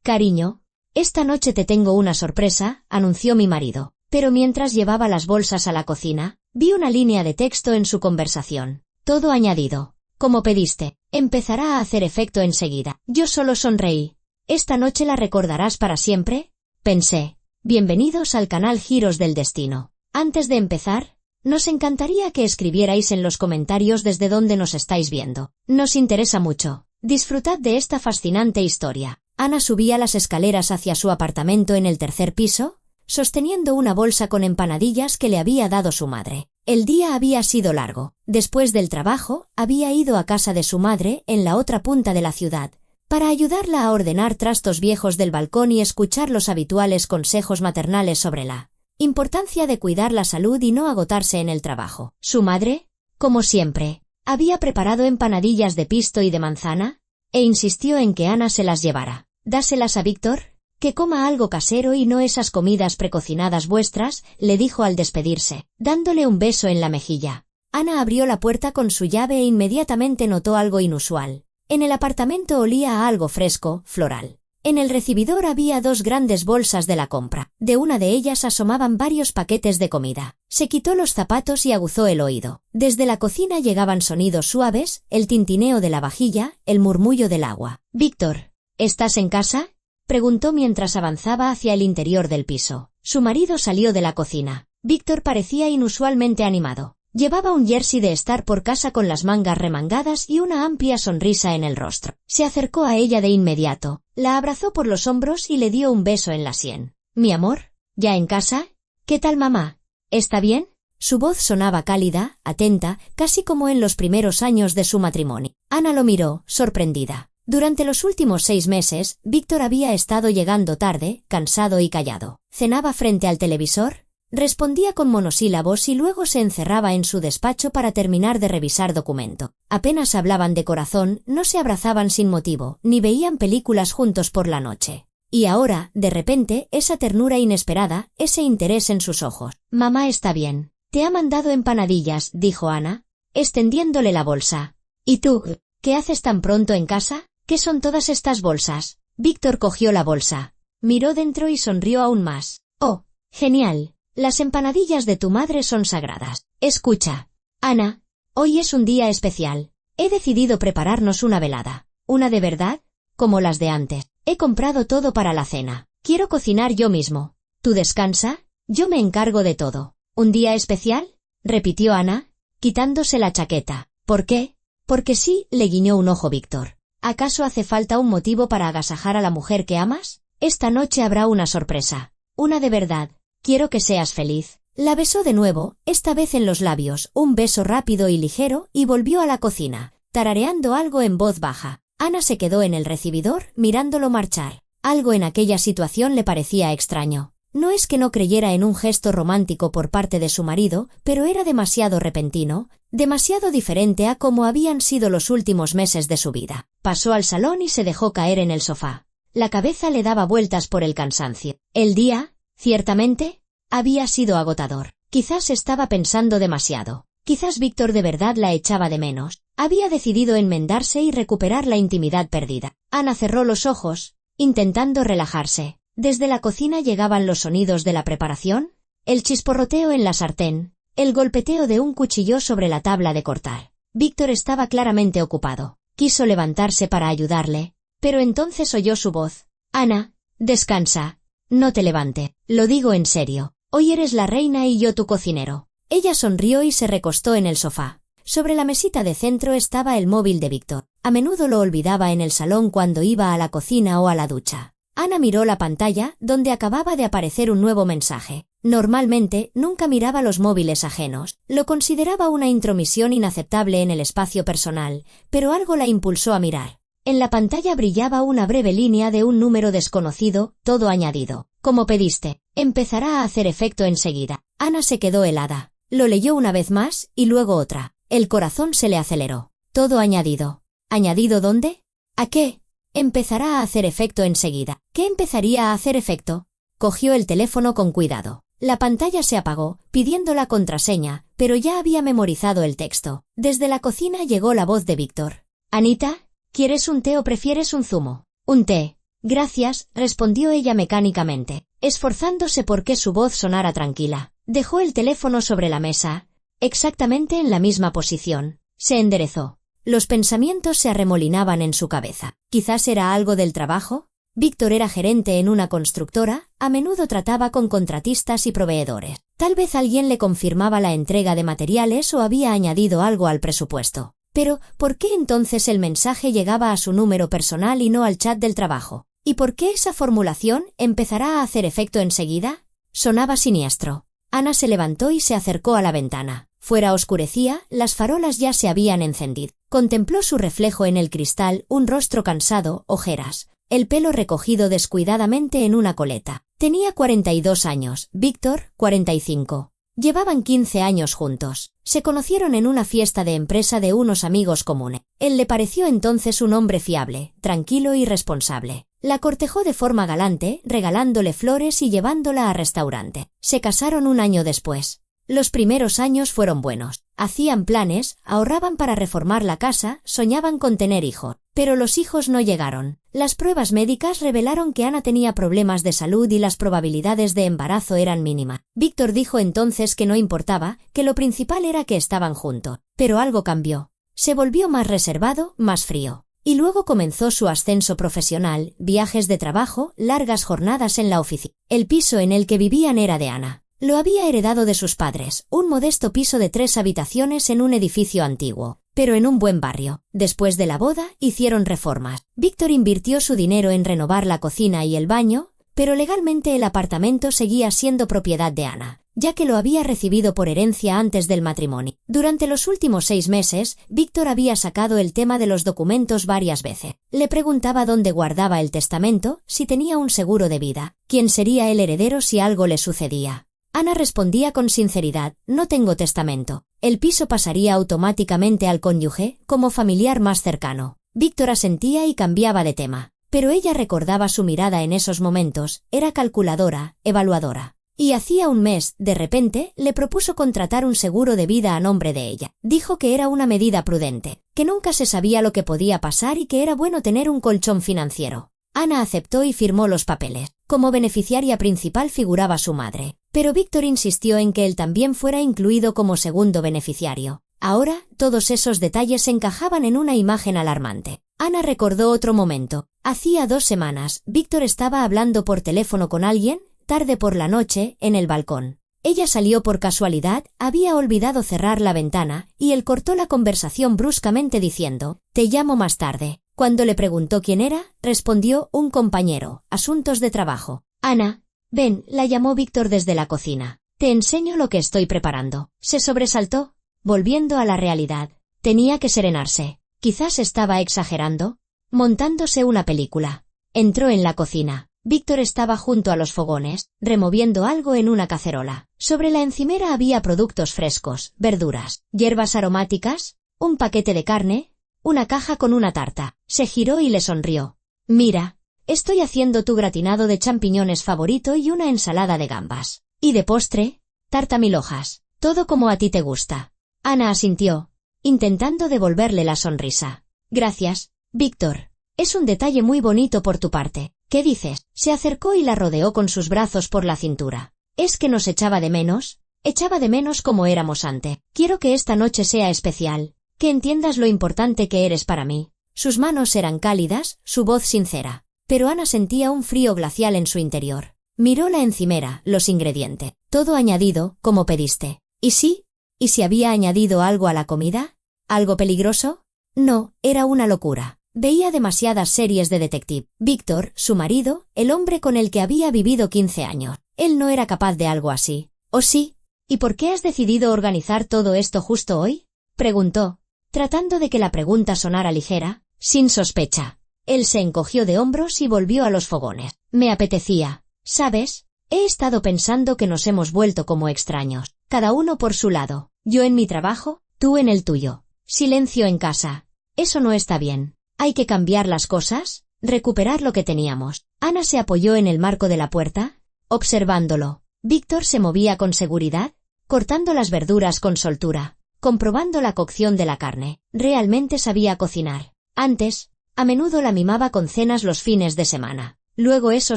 Cariño, esta noche te tengo una sorpresa, anunció mi marido. Pero mientras llevaba las bolsas a la cocina, vi una línea de texto en su conversación. Todo añadido. Como pediste, empezará a hacer efecto enseguida. Yo solo sonreí. ¿Esta noche la recordarás para siempre? Pensé. Bienvenidos al canal Giros del Destino. Antes de empezar, nos encantaría que escribierais en los comentarios desde dónde nos estáis viendo. Nos interesa mucho. Disfrutad de esta fascinante historia. Ana subía las escaleras hacia su apartamento en el tercer piso, sosteniendo una bolsa con empanadillas que le había dado su madre. El día había sido largo. Después del trabajo, había ido a casa de su madre, en la otra punta de la ciudad, para ayudarla a ordenar trastos viejos del balcón y escuchar los habituales consejos maternales sobre la importancia de cuidar la salud y no agotarse en el trabajo. Su madre, como siempre, había preparado empanadillas de pisto y de manzana, e insistió en que Ana se las llevara. «Dáselas a Víctor, que coma algo casero y no esas comidas precocinadas vuestras», le dijo al despedirse, dándole un beso en la mejilla. Ana abrió la puerta con su llave e inmediatamente notó algo inusual. En el apartamento olía a algo fresco, floral. En el recibidor había 2 grandes bolsas de la compra. De una de ellas asomaban varios paquetes de comida. Se quitó los zapatos y aguzó el oído. Desde la cocina llegaban sonidos suaves, el tintineo de la vajilla, el murmullo del agua. «Víctor, ¿estás en casa?», preguntó mientras avanzaba hacia el interior del piso. Su marido salió de la cocina. Víctor parecía inusualmente animado. Llevaba un jersey de estar por casa con las mangas remangadas y una amplia sonrisa en el rostro. Se acercó a ella de inmediato, la abrazó por los hombros y le dio un beso en la sien. «Mi amor, ¿ya en casa? ¿Qué tal mamá? ¿Está bien?». Su voz sonaba cálida, atenta, casi como en los primeros años de su matrimonio. Ana lo miró, sorprendida. Durante los últimos 6 meses, Víctor había estado llegando tarde, cansado y callado. Cenaba frente al televisor, respondía con monosílabos y luego se encerraba en su despacho para terminar de revisar documento. Apenas hablaban de corazón, no se abrazaban sin motivo, ni veían películas juntos por la noche. Y ahora, de repente, esa ternura inesperada, ese interés en sus ojos. «Mamá está bien. Te ha mandado empanadillas», dijo Ana, extendiéndole la bolsa. «¿Y tú? ¿Qué haces tan pronto en casa? ¿Qué son todas estas bolsas?». Víctor cogió la bolsa, miró dentro y sonrió aún más. «Oh, genial. Las empanadillas de tu madre son sagradas. Escucha, Ana, hoy es un día especial. He decidido prepararnos una velada. Una de verdad, como las de antes. He comprado todo para la cena. Quiero cocinar yo mismo. Tú descansa, yo me encargo de todo». «¿Un día especial?», repitió Ana, quitándose la chaqueta. «¿Por qué?». «Porque sí», le guiñó un ojo Víctor. «¿Acaso hace falta un motivo para agasajar a la mujer que amas? Esta noche habrá una sorpresa. Una de verdad. Quiero que seas feliz». La besó de nuevo, esta vez en los labios, un beso rápido y ligero, y volvió a la cocina, tarareando algo en voz baja. Ana se quedó en el recibidor, mirándolo marchar. Algo en aquella situación le parecía extraño. No es que no creyera en un gesto romántico por parte de su marido, pero era demasiado repentino, demasiado diferente a cómo habían sido los últimos meses de su vida. Pasó al salón y se dejó caer en el sofá. La cabeza le daba vueltas por el cansancio. El día, ciertamente, había sido agotador. Quizás estaba pensando demasiado. Quizás Víctor de verdad la echaba de menos. Había decidido enmendarse y recuperar la intimidad perdida. Ana cerró los ojos, intentando relajarse. Desde la cocina llegaban los sonidos de la preparación, el chisporroteo en la sartén, el golpeteo de un cuchillo sobre la tabla de cortar. Víctor estaba claramente ocupado. Quiso levantarse para ayudarle, pero entonces oyó su voz. «Ana, descansa. No te levante. Lo digo en serio. Hoy eres la reina y yo tu cocinero». Ella sonrió y se recostó en el sofá. Sobre la mesita de centro estaba el móvil de Víctor. A menudo lo olvidaba en el salón cuando iba a la cocina o a la ducha. Ana miró la pantalla, donde acababa de aparecer un nuevo mensaje. Normalmente, nunca miraba los móviles ajenos. Lo consideraba una intromisión inaceptable en el espacio personal, pero algo la impulsó a mirar. En la pantalla brillaba una breve línea de un número desconocido, todo añadido. «Como pediste, empezará a hacer efecto enseguida». Ana se quedó helada. Lo leyó una vez más, y luego otra. El corazón se le aceleró. Todo añadido. ¿Añadido dónde? ¿A qué? Empezará a hacer efecto enseguida. ¿Qué empezaría a hacer efecto? Cogió el teléfono con cuidado. La pantalla se apagó, pidiendo la contraseña, pero ya había memorizado el texto. Desde la cocina llegó la voz de Víctor. «Anita, ¿quieres un té o prefieres un zumo?» «Un té», Gracias, respondió ella mecánicamente, esforzándose por que su voz sonara tranquila. Dejó el teléfono sobre la mesa, exactamente en la misma posición. Se enderezó. Los pensamientos se arremolinaban en su cabeza. ¿Quizás era algo del trabajo? Víctor era gerente en una constructora, a menudo trataba con contratistas y proveedores. Tal vez alguien le confirmaba la entrega de materiales o había añadido algo al presupuesto. Pero, ¿por qué entonces el mensaje llegaba a su número personal y no al chat del trabajo? ¿Y por qué esa formulación empezará a hacer efecto enseguida? Sonaba siniestro. Ana se levantó y se acercó a la ventana. Fuera oscurecía, las farolas ya se habían encendido. Contempló su reflejo en el cristal, un rostro cansado, ojeras, el pelo recogido descuidadamente en una coleta. Tenía 42 años, Víctor, 45. Llevaban 15 años juntos. Se conocieron en una fiesta de empresa de unos amigos comunes. Él le pareció entonces un hombre fiable, tranquilo y responsable. La cortejó de forma galante, regalándole flores y llevándola a restaurante. Se casaron un año después. Los primeros años fueron buenos. Hacían planes, ahorraban para reformar la casa, soñaban con tener hijos. Pero los hijos no llegaron. Las pruebas médicas revelaron que Ana tenía problemas de salud y las probabilidades de embarazo eran mínimas. Víctor dijo entonces que no importaba, que lo principal era que estaban juntos. Pero algo cambió. Se volvió más reservado, más frío. Y luego comenzó su ascenso profesional, viajes de trabajo, largas jornadas en la oficina. El piso en el que vivían era de Ana. Lo había heredado de sus padres, un modesto piso de 3 habitaciones en un edificio antiguo, pero en un buen barrio. Después de la boda, hicieron reformas. Víctor invirtió su dinero en renovar la cocina y el baño, pero legalmente el apartamento seguía siendo propiedad de Ana, ya que lo había recibido por herencia antes del matrimonio. Durante los últimos 6 meses, Víctor había sacado el tema de los documentos varias veces. Le preguntaba dónde guardaba el testamento, si tenía un seguro de vida, quién sería el heredero si algo le sucedía. Ana respondía con sinceridad, no tengo testamento. El piso pasaría automáticamente al cónyuge, como familiar más cercano. Víctor asentía y cambiaba de tema. Pero ella recordaba su mirada en esos momentos, era calculadora, evaluadora. Y hacía un mes, de repente, le propuso contratar un seguro de vida a nombre de ella. Dijo que era una medida prudente, que nunca se sabía lo que podía pasar y que era bueno tener un colchón financiero. Ana aceptó y firmó los papeles. Como beneficiaria principal figuraba su madre, pero Víctor insistió en que él también fuera incluido como segundo beneficiario. Ahora, todos esos detalles encajaban en una imagen alarmante. Ana recordó otro momento. Hacía 2 semanas, Víctor estaba hablando por teléfono con alguien, tarde por la noche, en el balcón. Ella salió por casualidad, había olvidado cerrar la ventana, y él cortó la conversación bruscamente diciendo, «Te llamo más tarde». Cuando le preguntó quién era, respondió, «Un compañero, asuntos de trabajo». «Ana, ven», la llamó Víctor desde la cocina. «Te enseño lo que estoy preparando». Se sobresaltó, volviendo a la realidad. Tenía que serenarse. Quizás estaba exagerando, montándose una película. Entró en la cocina. Víctor estaba junto a los fogones, removiendo algo en una cacerola. Sobre la encimera había productos frescos, verduras, hierbas aromáticas, un paquete de carne, una caja con una tarta. Se giró y le sonrió. «Mira, estoy haciendo tu gratinado de champiñones favorito y una ensalada de gambas. Y de postre, tarta 1000 hojas. Todo como a ti te gusta». Ana asintió, intentando devolverle la sonrisa. «Gracias, Víctor. Es un detalle muy bonito por tu parte. ¿Qué dices?» Se acercó y la rodeó con sus brazos por la cintura. «¿Es que nos echaba de menos?» «Echaba de menos como éramos antes. Quiero que esta noche sea especial. Que entiendas lo importante que eres para mí». Sus manos eran cálidas, su voz sincera. Pero Ana sentía un frío glacial en su interior. Miró la encimera, los ingredientes. Todo añadido, como pediste. ¿Y sí? ¿Y si había añadido algo a la comida? ¿Algo peligroso? No, era una locura. Veía demasiadas series de detective. Víctor, su marido, el hombre con el que había vivido 15 años. Él no era capaz de algo así. ¿O sí? ¿Y por qué has decidido organizar todo esto justo hoy?, preguntó, tratando de que la pregunta sonara ligera, sin sospecha. Él se encogió de hombros y volvió a los fogones. «Me apetecía. ¿Sabes? He estado pensando que nos hemos vuelto como extraños. Cada uno por su lado. Yo en mi trabajo, tú en el tuyo. Silencio en casa. Eso no está bien. Hay que cambiar las cosas, recuperar lo que teníamos». Ana se apoyó en el marco de la puerta, observándolo. Víctor se movía con seguridad, cortando las verduras con soltura, comprobando la cocción de la carne. Realmente sabía cocinar. Antes A menudo la mimaba con cenas los fines de semana. Luego eso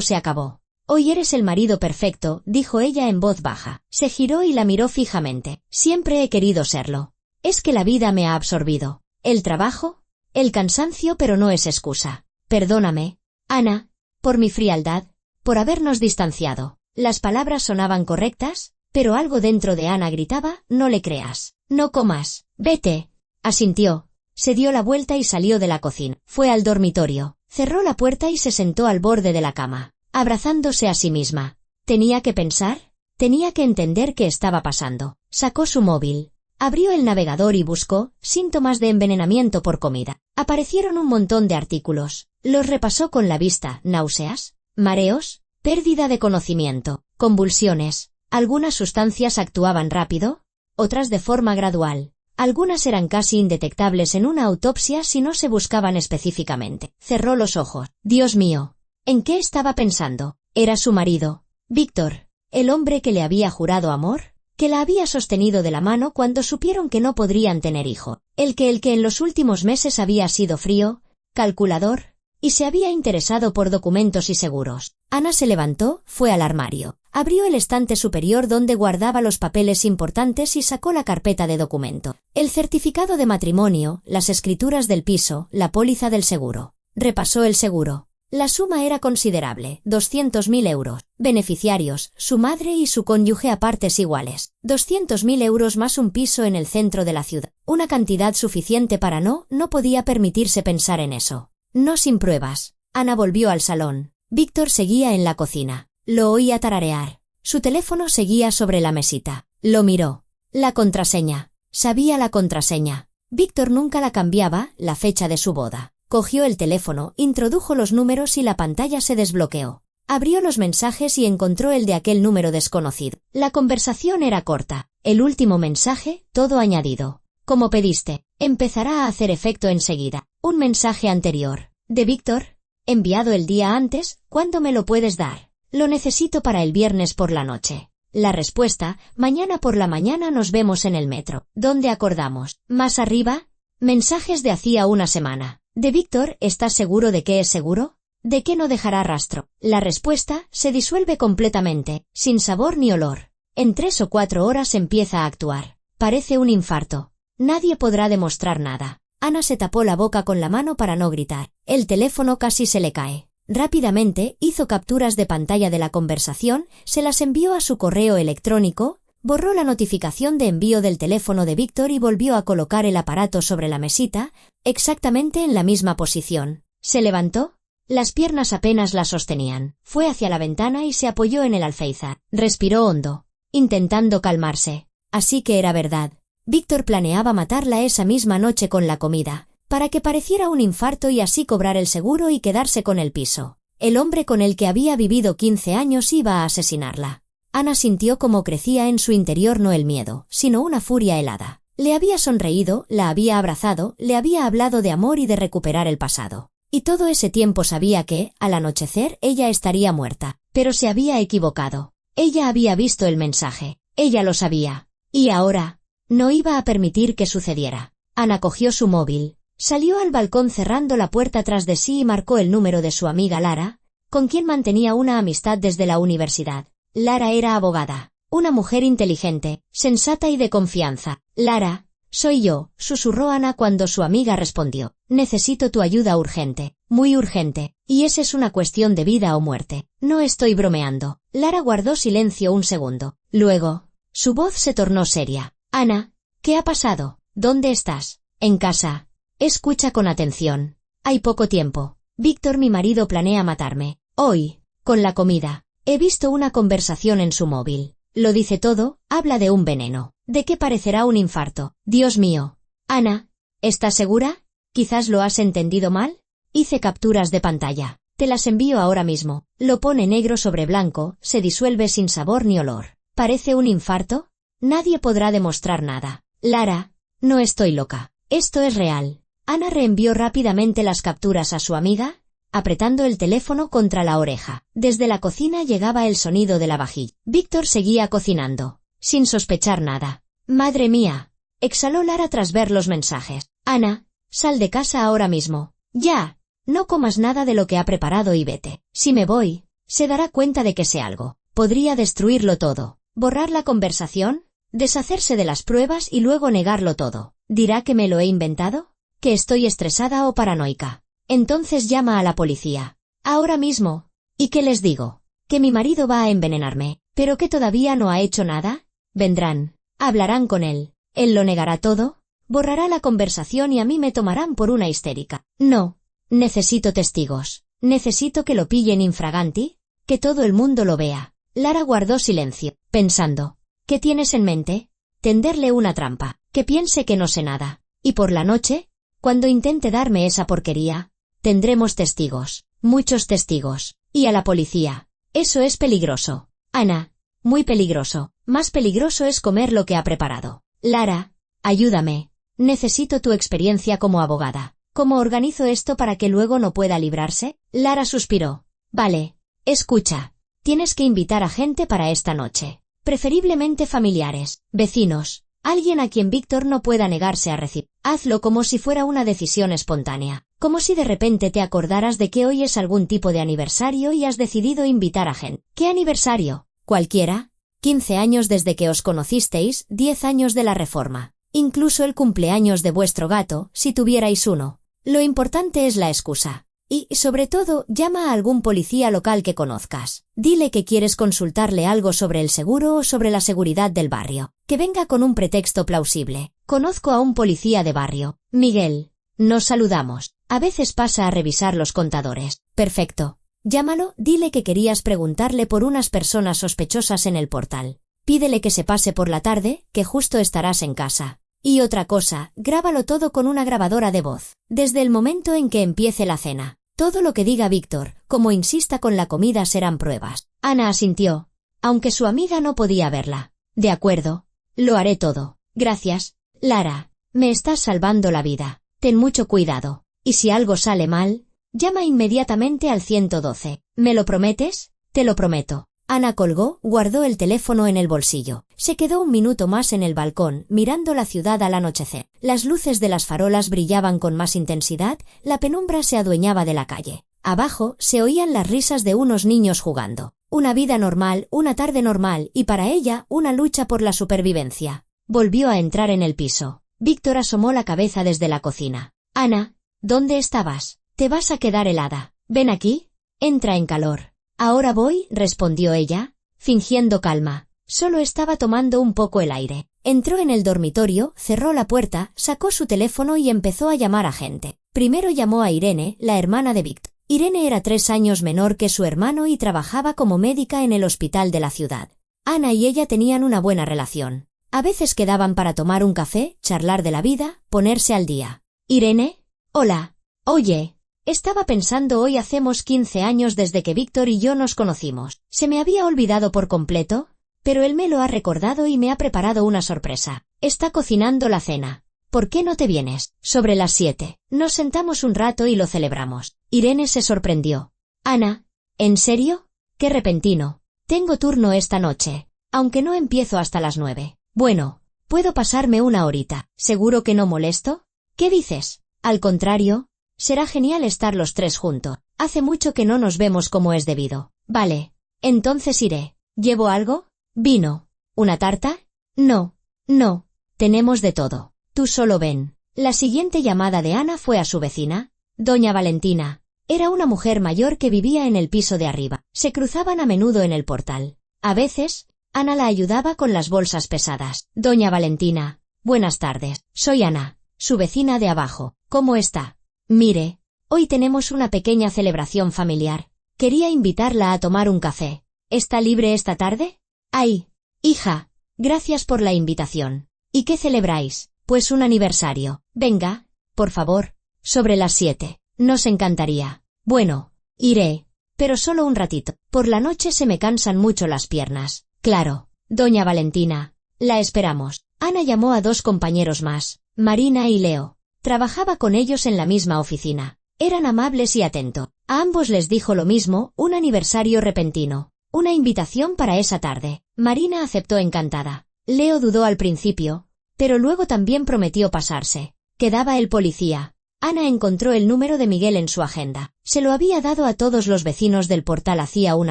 se acabó. Hoy eres el marido perfecto, dijo ella en voz baja. Se giró y la miró fijamente. Siempre he querido serlo. Es que la vida me ha absorbido. El trabajo, el cansancio, pero no es excusa. Perdóname, Ana, por mi frialdad, por habernos distanciado. Las palabras sonaban correctas, pero algo dentro de Ana gritaba, no le creas. No comas. Vete. Asintió. Se dio la vuelta y salió de la cocina. Fue al dormitorio. Cerró la puerta y se sentó al borde de la cama, abrazándose a sí misma. Tenía que pensar, tenía que entender qué estaba pasando. Sacó su móvil, abrió el navegador y buscó síntomas de envenenamiento por comida. Aparecieron un montón de artículos. Los repasó con la vista. Náuseas, mareos, pérdida de conocimiento, convulsiones. Algunas sustancias actuaban rápido, otras de forma gradual. Algunas eran casi indetectables en una autopsia si no se buscaban específicamente. Cerró los ojos. Dios mío. ¿En qué estaba pensando? Era su marido, Víctor, el hombre que le había jurado amor, que la había sostenido de la mano cuando supieron que no podrían tener hijo, el que en los últimos meses había sido frío, calculador, y se había interesado por documentos y seguros. Ana se levantó, fue al armario, abrió el estante superior donde guardaba los papeles importantes y sacó la carpeta de documento, el certificado de matrimonio, las escrituras del piso, la póliza del seguro. Repasó el seguro. La suma era considerable, 200.000 euros. Beneficiarios, su madre y su cónyuge a partes iguales. 200.000 euros más un piso en el centro de la ciudad. Una cantidad suficiente para no podía permitirse pensar en eso. No sin pruebas. Ana volvió al salón. Víctor seguía en la cocina. Lo oía tararear. Su teléfono seguía sobre la mesita. Lo miró. La contraseña. Sabía la contraseña. Víctor nunca la cambiaba, la fecha de su boda. Cogió el teléfono, introdujo los números y la pantalla se desbloqueó. Abrió los mensajes y encontró el de aquel número desconocido. La conversación era corta. El último mensaje, todo añadido. Como pediste, empezará a hacer efecto enseguida. Un mensaje anterior. De Víctor, enviado el día antes, ¿cuándo me lo puedes dar? Lo necesito para el viernes por la noche. La respuesta, mañana por la mañana nos vemos en el metro. ¿Dónde acordamos? Más arriba, mensajes de hacía una semana. De Víctor, ¿estás seguro de que es seguro? ¿De que no dejará rastro? La respuesta se disuelve completamente, sin sabor ni olor. En 3 o 4 horas empieza a actuar. Parece un infarto. Nadie podrá demostrar nada. Ana se tapó la boca con la mano para no gritar. El teléfono casi se le cae. Rápidamente hizo capturas de pantalla de la conversación, se las envió a su correo electrónico, borró la notificación de envío del teléfono de Víctor y volvió a colocar el aparato sobre la mesita, exactamente en la misma posición. Se levantó. Las piernas apenas la sostenían. Fue hacia la ventana y se apoyó en el alféizar. Respiró hondo, intentando calmarse. Así que era verdad. Víctor planeaba matarla esa misma noche con la comida, para que pareciera un infarto y así cobrar el seguro y quedarse con el piso. El hombre con el que había vivido 15 años iba a asesinarla. Ana sintió cómo crecía en su interior no el miedo, sino una furia helada. Le había sonreído, la había abrazado, le había hablado de amor y de recuperar el pasado. Y todo ese tiempo sabía que, al anochecer, ella estaría muerta. Pero se había equivocado. Ella había visto el mensaje. Ella lo sabía. Y ahora, no iba a permitir que sucediera. Ana cogió su móvil, salió al balcón cerrando la puerta tras de sí y marcó el número de su amiga Lara, con quien mantenía una amistad desde la universidad. Lara era abogada, una mujer inteligente, sensata y de confianza. Lara, soy yo, susurró Ana cuando su amiga respondió. Necesito tu ayuda urgente, muy urgente, y esa es una cuestión de vida o muerte. No estoy bromeando. Lara guardó silencio un segundo. Luego, su voz se tornó seria. Ana, ¿qué ha pasado? ¿Dónde estás? En casa. Escucha con atención. Hay poco tiempo. Víctor, mi marido, planea matarme. Hoy, con la comida. He visto una conversación en su móvil. Lo dice todo, habla de un veneno. ¿De qué parecerá un infarto? Dios mío. Ana, ¿estás segura? ¿Quizás lo has entendido mal? Hice capturas de pantalla. Te las envío ahora mismo. Lo pone negro sobre blanco, se disuelve sin sabor ni olor. ¿Parece un infarto? Nadie podrá demostrar nada. Lara, no estoy loca. Esto es real. Ana reenvió rápidamente las capturas a su amiga, apretando el teléfono contra la oreja. Desde la cocina llegaba el sonido de la vajilla. Víctor seguía cocinando, sin sospechar nada. Madre mía, exhaló Lara tras ver los mensajes. Ana, sal de casa ahora mismo. Ya. No comas nada de lo que ha preparado y vete. Si me voy, se dará cuenta de que sé algo. Podría destruirlo todo. Borrar la conversación, deshacerse de las pruebas y luego negarlo todo. ¿Dirá que me lo he inventado? ¿Que estoy estresada o paranoica? Entonces llama a la policía. Ahora mismo. ¿Y qué les digo? Que mi marido va a envenenarme, pero que todavía no ha hecho nada. Vendrán. Hablarán con él. Él lo negará todo. Borrará la conversación y a mí me tomarán por una histérica. No. Necesito testigos. Necesito que lo pillen infraganti. Que todo el mundo lo vea. Lara guardó silencio, pensando. ¿Qué tienes en mente? Tenderle una trampa. Que piense que no sé nada. Y por la noche, cuando intente darme esa porquería, tendremos testigos. Muchos testigos. Y a la policía. Eso es peligroso. Ana. Muy peligroso. Más peligroso es comer lo que ha preparado. Lara, ayúdame. Necesito tu experiencia como abogada. ¿Cómo organizo esto para que luego no pueda librarse? Lara suspiró. Vale. Escucha. Tienes que invitar a gente para esta noche. Preferiblemente familiares, vecinos, alguien a quien Víctor no pueda negarse a recibir. Hazlo como si fuera una decisión espontánea. Como si de repente te acordaras de que hoy es algún tipo de aniversario y has decidido invitar a gente. ¿Qué aniversario? Cualquiera. 15 años desde que os conocisteis, 10 años de la Reforma. Incluso el cumpleaños de vuestro gato, si tuvierais uno. Lo importante es la excusa. Y, sobre todo, llama a algún policía local que conozcas. Dile que quieres consultarle algo sobre el seguro o sobre la seguridad del barrio. Que venga con un pretexto plausible. Conozco a un policía de barrio. Miguel. Nos saludamos. A veces pasa a revisar los contadores. Perfecto. Llámalo, dile que querías preguntarle por unas personas sospechosas en el portal. Pídele que se pase por la tarde, que justo estarás en casa. Y otra cosa, grábalo todo con una grabadora de voz. Desde el momento en que empiece la cena. Todo lo que diga Víctor, como insista con la comida, serán pruebas. Ana asintió, aunque su amiga no podía verla. De acuerdo. Lo haré todo. Gracias, Lara. Me estás salvando la vida. Ten mucho cuidado. Y si algo sale mal, llama inmediatamente al 112. ¿Me lo prometes? Te lo prometo. Ana colgó, guardó el teléfono en el bolsillo. Se quedó un minuto más en el balcón, mirando la ciudad al anochecer. Las luces de las farolas brillaban con más intensidad, la penumbra se adueñaba de la calle. Abajo se oían las risas de unos niños jugando. Una vida normal, una tarde normal, y para ella, una lucha por la supervivencia. Volvió a entrar en el piso. Víctor asomó la cabeza desde la cocina. Ana, ¿dónde estabas? Te vas a quedar helada. Ven aquí. Entra en calor. Ahora voy, respondió ella, fingiendo calma. Solo estaba tomando un poco el aire. Entró en el dormitorio, cerró la puerta, sacó su teléfono y empezó a llamar a gente. Primero llamó a Irene, la hermana de Víctor. Irene era 3 años menor que su hermano y trabajaba como médica en el hospital de la ciudad. Ana y ella tenían una buena relación. A veces quedaban para tomar un café, charlar de la vida, ponerse al día. Irene, hola. Oye. Estaba pensando, hoy hacemos 15 años desde que Víctor y yo nos conocimos. Se me había olvidado por completo, pero él me lo ha recordado y me ha preparado una sorpresa. Está cocinando la cena. ¿Por qué no te vienes? Sobre las 7. Nos sentamos un rato y lo celebramos. Irene se sorprendió. Ana, ¿en serio? Qué repentino. Tengo turno esta noche, aunque no empiezo hasta las 9. Bueno, puedo pasarme una horita. ¿Seguro que no molesto? ¿Qué dices? Al contrario. Será genial estar los 3 juntos. Hace mucho que no nos vemos como es debido. Vale. Entonces iré. ¿Llevo algo? ¿Vino? ¿Una tarta? No. No. Tenemos de todo. Tú solo ven. La siguiente llamada de Ana fue a su vecina, doña Valentina. Era una mujer mayor que vivía en el piso de arriba. Se cruzaban a menudo en el portal. A veces, Ana la ayudaba con las bolsas pesadas. Doña Valentina. Buenas tardes. Soy Ana, su vecina de abajo. ¿Cómo está? Mire, hoy tenemos una pequeña celebración familiar. Quería invitarla a tomar un café. ¿Está libre esta tarde? Ay, hija, gracias por la invitación. ¿Y qué celebráis? Pues un aniversario. Venga, por favor, sobre las 7. Nos encantaría. Bueno, iré, pero solo un ratito. Por la noche se me cansan mucho las piernas. Claro, doña Valentina, la esperamos. Ana llamó a 2 compañeros más, Marina y Leo. Trabajaba con ellos en la misma oficina. Eran amables y atentos. A ambos les dijo lo mismo, un aniversario repentino. Una invitación para esa tarde. Marina aceptó encantada. Leo dudó al principio, pero luego también prometió pasarse. Quedaba el policía. Ana encontró el número de Miguel en su agenda. Se lo había dado a todos los vecinos del portal hacía un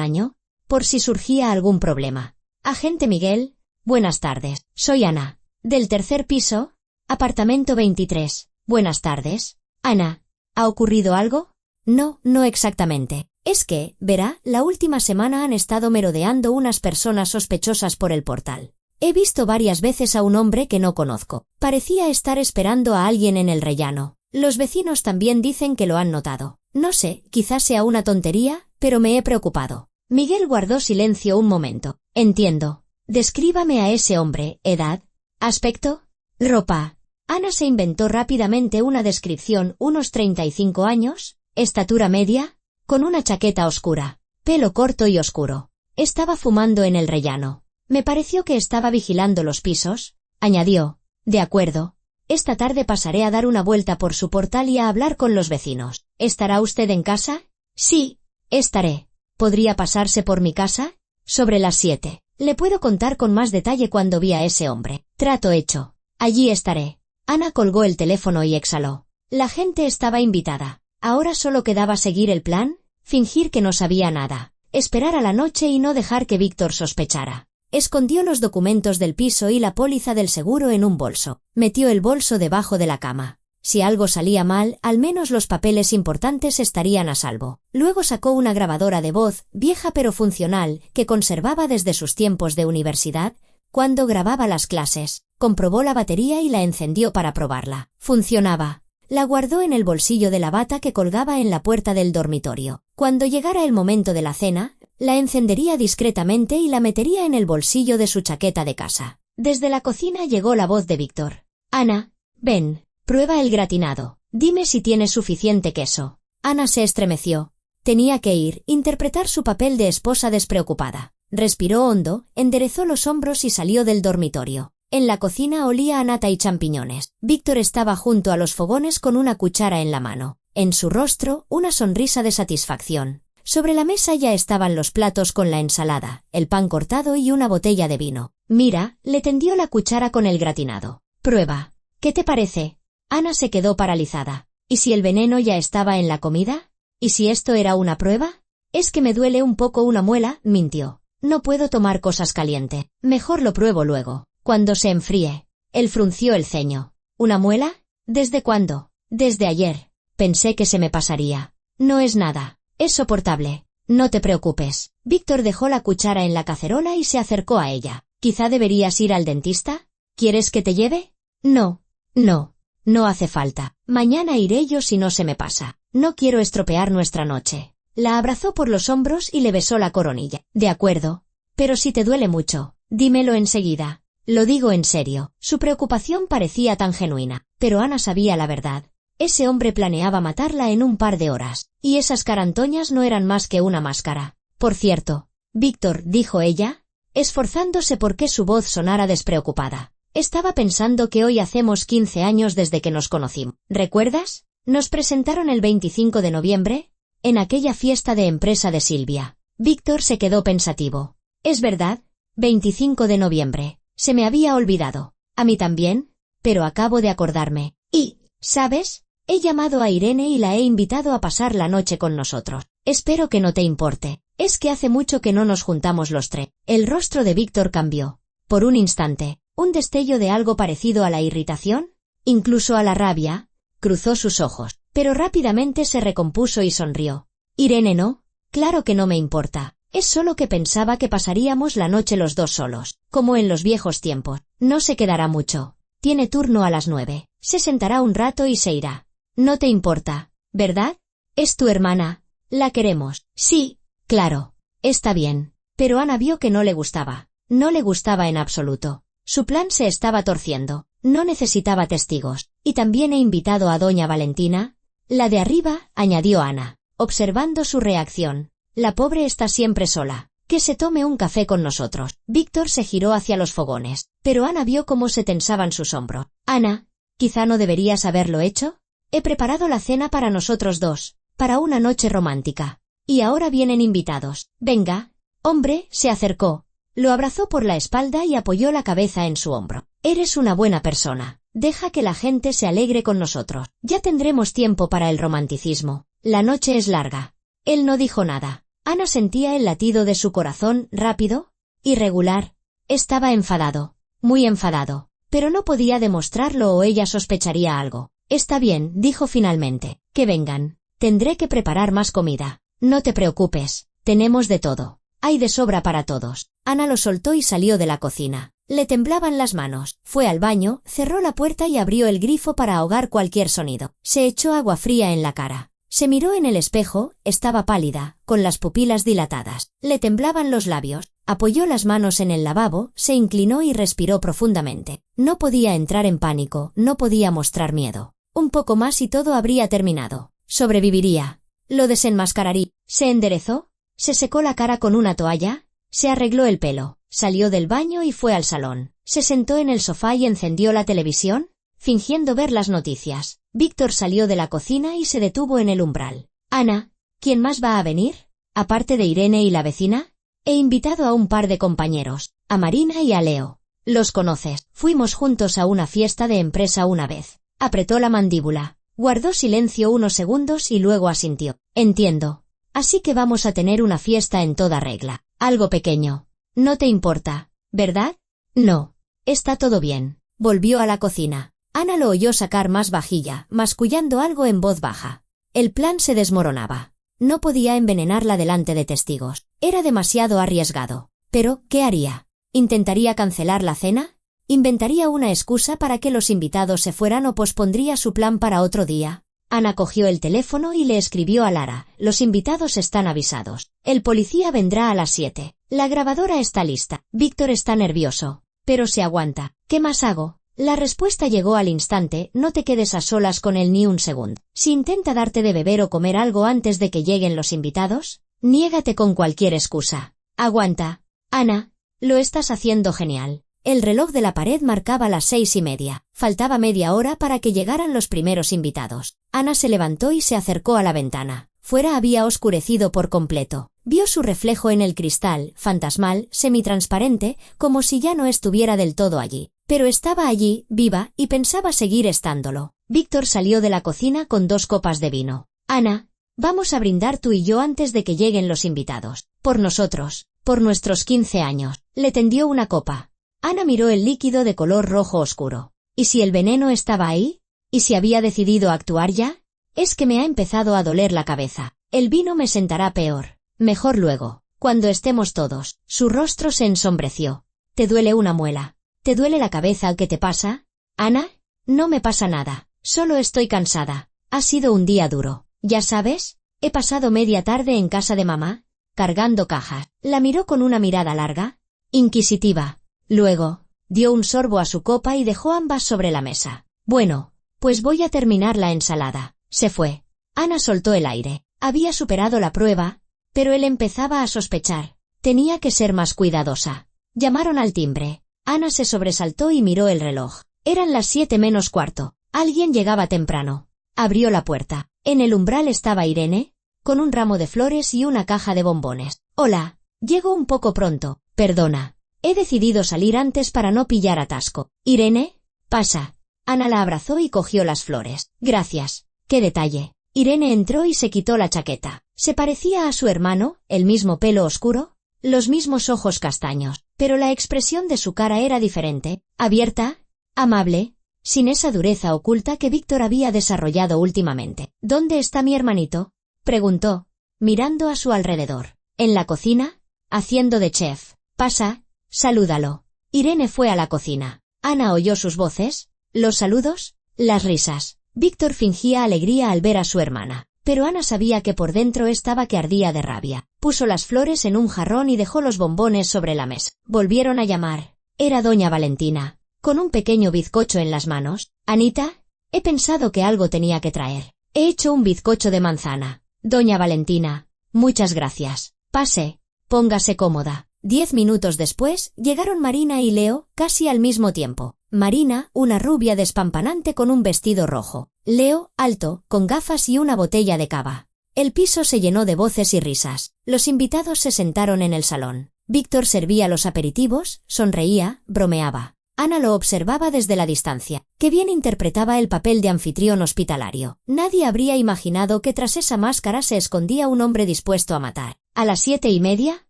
año, por si surgía algún problema. Agente Miguel, buenas tardes. Soy Ana, del tercer piso, apartamento 23. Buenas tardes. Ana, ¿ha ocurrido algo? No, no exactamente. Es que, verá, la última semana han estado merodeando unas personas sospechosas por el portal. He visto varias veces a un hombre que no conozco. Parecía estar esperando a alguien en el rellano. Los vecinos también dicen que lo han notado. No sé, quizás sea una tontería, pero me he preocupado. Miguel guardó silencio un momento. Entiendo. Descríbame a ese hombre. ¿Edad? ¿Aspecto? ¿Ropa? Ana se inventó rápidamente una descripción. Unos 35 años, estatura media, con una chaqueta oscura, pelo corto y oscuro. Estaba fumando en el rellano. Me pareció que estaba vigilando los pisos, añadió. De acuerdo. Esta tarde pasaré a dar una vuelta por su portal y a hablar con los vecinos. ¿Estará usted en casa? Sí, estaré. ¿Podría pasarse por mi casa? Sobre las 7. Le puedo contar con más detalle cuando vi a ese hombre. Trato hecho. Allí estaré. Ana colgó el teléfono y exhaló. La gente estaba invitada. Ahora solo quedaba seguir el plan, fingir que no sabía nada, esperar a la noche y no dejar que Víctor sospechara. Escondió los documentos del piso y la póliza del seguro en un bolso. Metió el bolso debajo de la cama. Si algo salía mal, al menos los papeles importantes estarían a salvo. Luego sacó una grabadora de voz, vieja pero funcional, que conservaba desde sus tiempos de universidad, cuando grababa las clases. Comprobó la batería y la encendió para probarla. Funcionaba. La guardó en el bolsillo de la bata que colgaba en la puerta del dormitorio. Cuando llegara el momento de la cena, la encendería discretamente y la metería en el bolsillo de su chaqueta de casa. Desde la cocina llegó la voz de Víctor. Ana, ven, prueba el gratinado. Dime si tienes suficiente queso. Ana se estremeció. Tenía que ir, interpretar su papel de esposa despreocupada. Respiró hondo, enderezó los hombros y salió del dormitorio. En la cocina olía a nata y champiñones. Víctor estaba junto a los fogones con una cuchara en la mano. En su rostro, una sonrisa de satisfacción. Sobre la mesa ya estaban los platos con la ensalada, el pan cortado y una botella de vino. Mira, le tendió la cuchara con el gratinado. Prueba. ¿Qué te parece? Ana se quedó paralizada. ¿Y si el veneno ya estaba en la comida? ¿Y si esto era una prueba? Es que me duele un poco una muela, mintió. No puedo tomar cosas caliente. Mejor lo pruebo luego, cuando se enfríe. Él frunció el ceño. ¿Una muela? ¿Desde cuándo? Desde ayer. Pensé que se me pasaría. No es nada. Es soportable. No te preocupes. Víctor dejó la cuchara en la cacerola y se acercó a ella. ¿Quizá deberías ir al dentista? ¿Quieres que te lleve? No. No. No hace falta. Mañana iré yo si no se me pasa. No quiero estropear nuestra noche. La abrazó por los hombros y le besó la coronilla. De acuerdo. Pero si te duele mucho, dímelo enseguida. Lo digo en serio. Su preocupación parecía tan genuina. Pero Ana sabía la verdad. Ese hombre planeaba matarla en un par de horas, y esas carantoñas no eran más que una máscara. Por cierto, Víctor, dijo ella, esforzándose por que su voz sonara despreocupada. Estaba pensando que hoy hacemos 15 años desde que nos conocimos. ¿Recuerdas? Nos presentaron el 25 de noviembre, en aquella fiesta de empresa de Silvia. Víctor se quedó pensativo. Es verdad, 25 de noviembre. Se me había olvidado. A mí también, pero acabo de acordarme. Y, ¿sabes? He llamado a Irene y la he invitado a pasar la noche con nosotros. Espero que no te importe. Es que hace mucho que no nos juntamos los tres. El rostro de Víctor cambió. Por un instante, un destello de algo parecido a la irritación, incluso a la rabia, cruzó sus ojos, pero rápidamente se recompuso y sonrió. Irene no, claro que no me importa. Es solo que pensaba que pasaríamos la noche los dos solos, como en los viejos tiempos. No se quedará mucho. Tiene turno a las 9. Se sentará un rato y se irá. No te importa, ¿verdad? Es tu hermana. La queremos. Sí, claro. Está bien. Pero Ana vio que no le gustaba. No le gustaba en absoluto. Su plan se estaba torciendo. No necesitaba testigos. Y también he invitado a doña Valentina. La de arriba, añadió Ana, observando su reacción. La pobre está siempre sola. Que se tome un café con nosotros. Víctor se giró hacia los fogones, pero Ana vio cómo se tensaban sus hombros. Ana, ¿quizá no deberías haberlo hecho? He preparado la cena para nosotros dos, para una noche romántica. Y ahora vienen invitados. Venga. Hombre, se acercó. Lo abrazó por la espalda y apoyó la cabeza en su hombro. Eres una buena persona. Deja que la gente se alegre con nosotros. Ya tendremos tiempo para el romanticismo. La noche es larga. Él no dijo nada. Ana sentía el latido de su corazón, rápido, irregular. Estaba enfadado. Muy enfadado. Pero no podía demostrarlo o ella sospecharía algo. Está bien, dijo finalmente. Que vengan. Tendré que preparar más comida. No te preocupes. Tenemos de todo. Hay de sobra para todos. Ana lo soltó y salió de la cocina. Le temblaban las manos. Fue al baño, cerró la puerta y abrió el grifo para ahogar cualquier sonido. Se echó agua fría en la cara. Se miró en el espejo, estaba pálida, con las pupilas dilatadas. Le temblaban los labios. Apoyó las manos en el lavabo, se inclinó y respiró profundamente. No podía entrar en pánico, no podía mostrar miedo. Un poco más y todo habría terminado. Sobreviviría. Lo desenmascararía. Se enderezó, se secó la cara con una toalla, se arregló el pelo, salió del baño y fue al salón. Se sentó en el sofá y encendió la televisión, fingiendo ver las noticias. Víctor salió de la cocina y se detuvo en el umbral. Ana, ¿quién más va a venir? Aparte de Irene y la vecina, he invitado a un par de compañeros, a Marina y a Leo. ¿Los conoces? Fuimos juntos a una fiesta de empresa una vez. Apretó la mandíbula. Guardó silencio unos segundos y luego asintió. Entiendo. Así que vamos a tener una fiesta en toda regla. Algo pequeño. No te importa, ¿verdad? No. Está todo bien. Volvió a la cocina. Ana lo oyó sacar más vajilla, mascullando algo en voz baja. El plan se desmoronaba. No podía envenenarla delante de testigos. Era demasiado arriesgado. Pero, ¿qué haría? ¿Intentaría cancelar la cena? ¿Inventaría una excusa para que los invitados se fueran o pospondría su plan para otro día? Ana cogió el teléfono y le escribió a Lara. Los invitados están avisados. El policía vendrá a las 7. La grabadora está lista. Víctor está nervioso. Pero se aguanta. ¿Qué más hago? La respuesta llegó al instante. No te quedes a solas con él ni un segundo. Si intenta darte de beber o comer algo antes de que lleguen los invitados, niégate con cualquier excusa. Aguanta. Ana, lo estás haciendo genial. El reloj de la pared marcaba las 6:30. Faltaba media hora para que llegaran los primeros invitados. Ana se levantó y se acercó a la ventana. Fuera había oscurecido por completo. Vio su reflejo en el cristal, fantasmal, semitransparente, como si ya no estuviera del todo allí. Pero estaba allí, viva, y pensaba seguir estándolo. Víctor salió de la cocina con 2 copas de vino. Ana, vamos a brindar tú y yo antes de que lleguen los invitados. Por nosotros, por nuestros 15 años. Le tendió una copa. Ana miró el líquido de color rojo oscuro. ¿Y si el veneno estaba ahí? ¿Y si había decidido actuar ya? Es que me ha empezado a doler la cabeza. El vino me sentará peor. Mejor luego, cuando estemos todos. Su rostro se ensombreció. ¿Te duele una muela? ¿Te duele la cabeza? ¿Qué te pasa? Ana, no me pasa nada. Solo estoy cansada. Ha sido un día duro. ¿Ya sabes? He pasado media tarde en casa de mamá, cargando cajas. La miró con una mirada larga, inquisitiva. Luego, dio un sorbo a su copa y dejó ambas sobre la mesa. Bueno, pues voy a terminar la ensalada. Se fue. Ana soltó el aire. Había superado la prueba, pero él empezaba a sospechar. Tenía que ser más cuidadosa. Llamaron al timbre. Ana se sobresaltó y miró el reloj. Eran las 7:45. Alguien llegaba temprano. Abrió la puerta. En el umbral estaba Irene, con un ramo de flores y una caja de bombones. Hola, llego un poco pronto. Perdona. He decidido salir antes para no pillar atasco. Irene, pasa. Ana la abrazó y cogió las flores. Gracias. ¡Qué detalle! Irene entró y se quitó la chaqueta. Se parecía a su hermano, el mismo pelo oscuro, los mismos ojos castaños, pero la expresión de su cara era diferente, abierta, amable, sin esa dureza oculta que Víctor había desarrollado últimamente. ¿Dónde está mi hermanito?, preguntó, mirando a su alrededor. En la cocina, haciendo de chef. Pasa, salúdalo. Irene fue a la cocina. Ana oyó sus voces, los saludos, las risas. Víctor fingía alegría al ver a su hermana, pero Ana sabía que por dentro estaba que ardía de rabia. Puso las flores en un jarrón y dejó los bombones sobre la mesa. Volvieron a llamar. Era doña Valentina, con un pequeño bizcocho en las manos. Anita, he pensado que algo tenía que traer. He hecho un bizcocho de manzana. Doña Valentina, muchas gracias. Pase, póngase cómoda. 10 minutos después, llegaron Marina y Leo, casi al mismo tiempo. Marina, una rubia despampanante con un vestido rojo. Leo, alto, con gafas y una botella de cava. El piso se llenó de voces y risas. Los invitados se sentaron en el salón. Víctor servía los aperitivos, sonreía, bromeaba. Ana lo observaba desde la distancia, que bien interpretaba el papel de anfitrión hospitalario. Nadie habría imaginado que tras esa máscara se escondía un hombre dispuesto a matar. A las 7:30,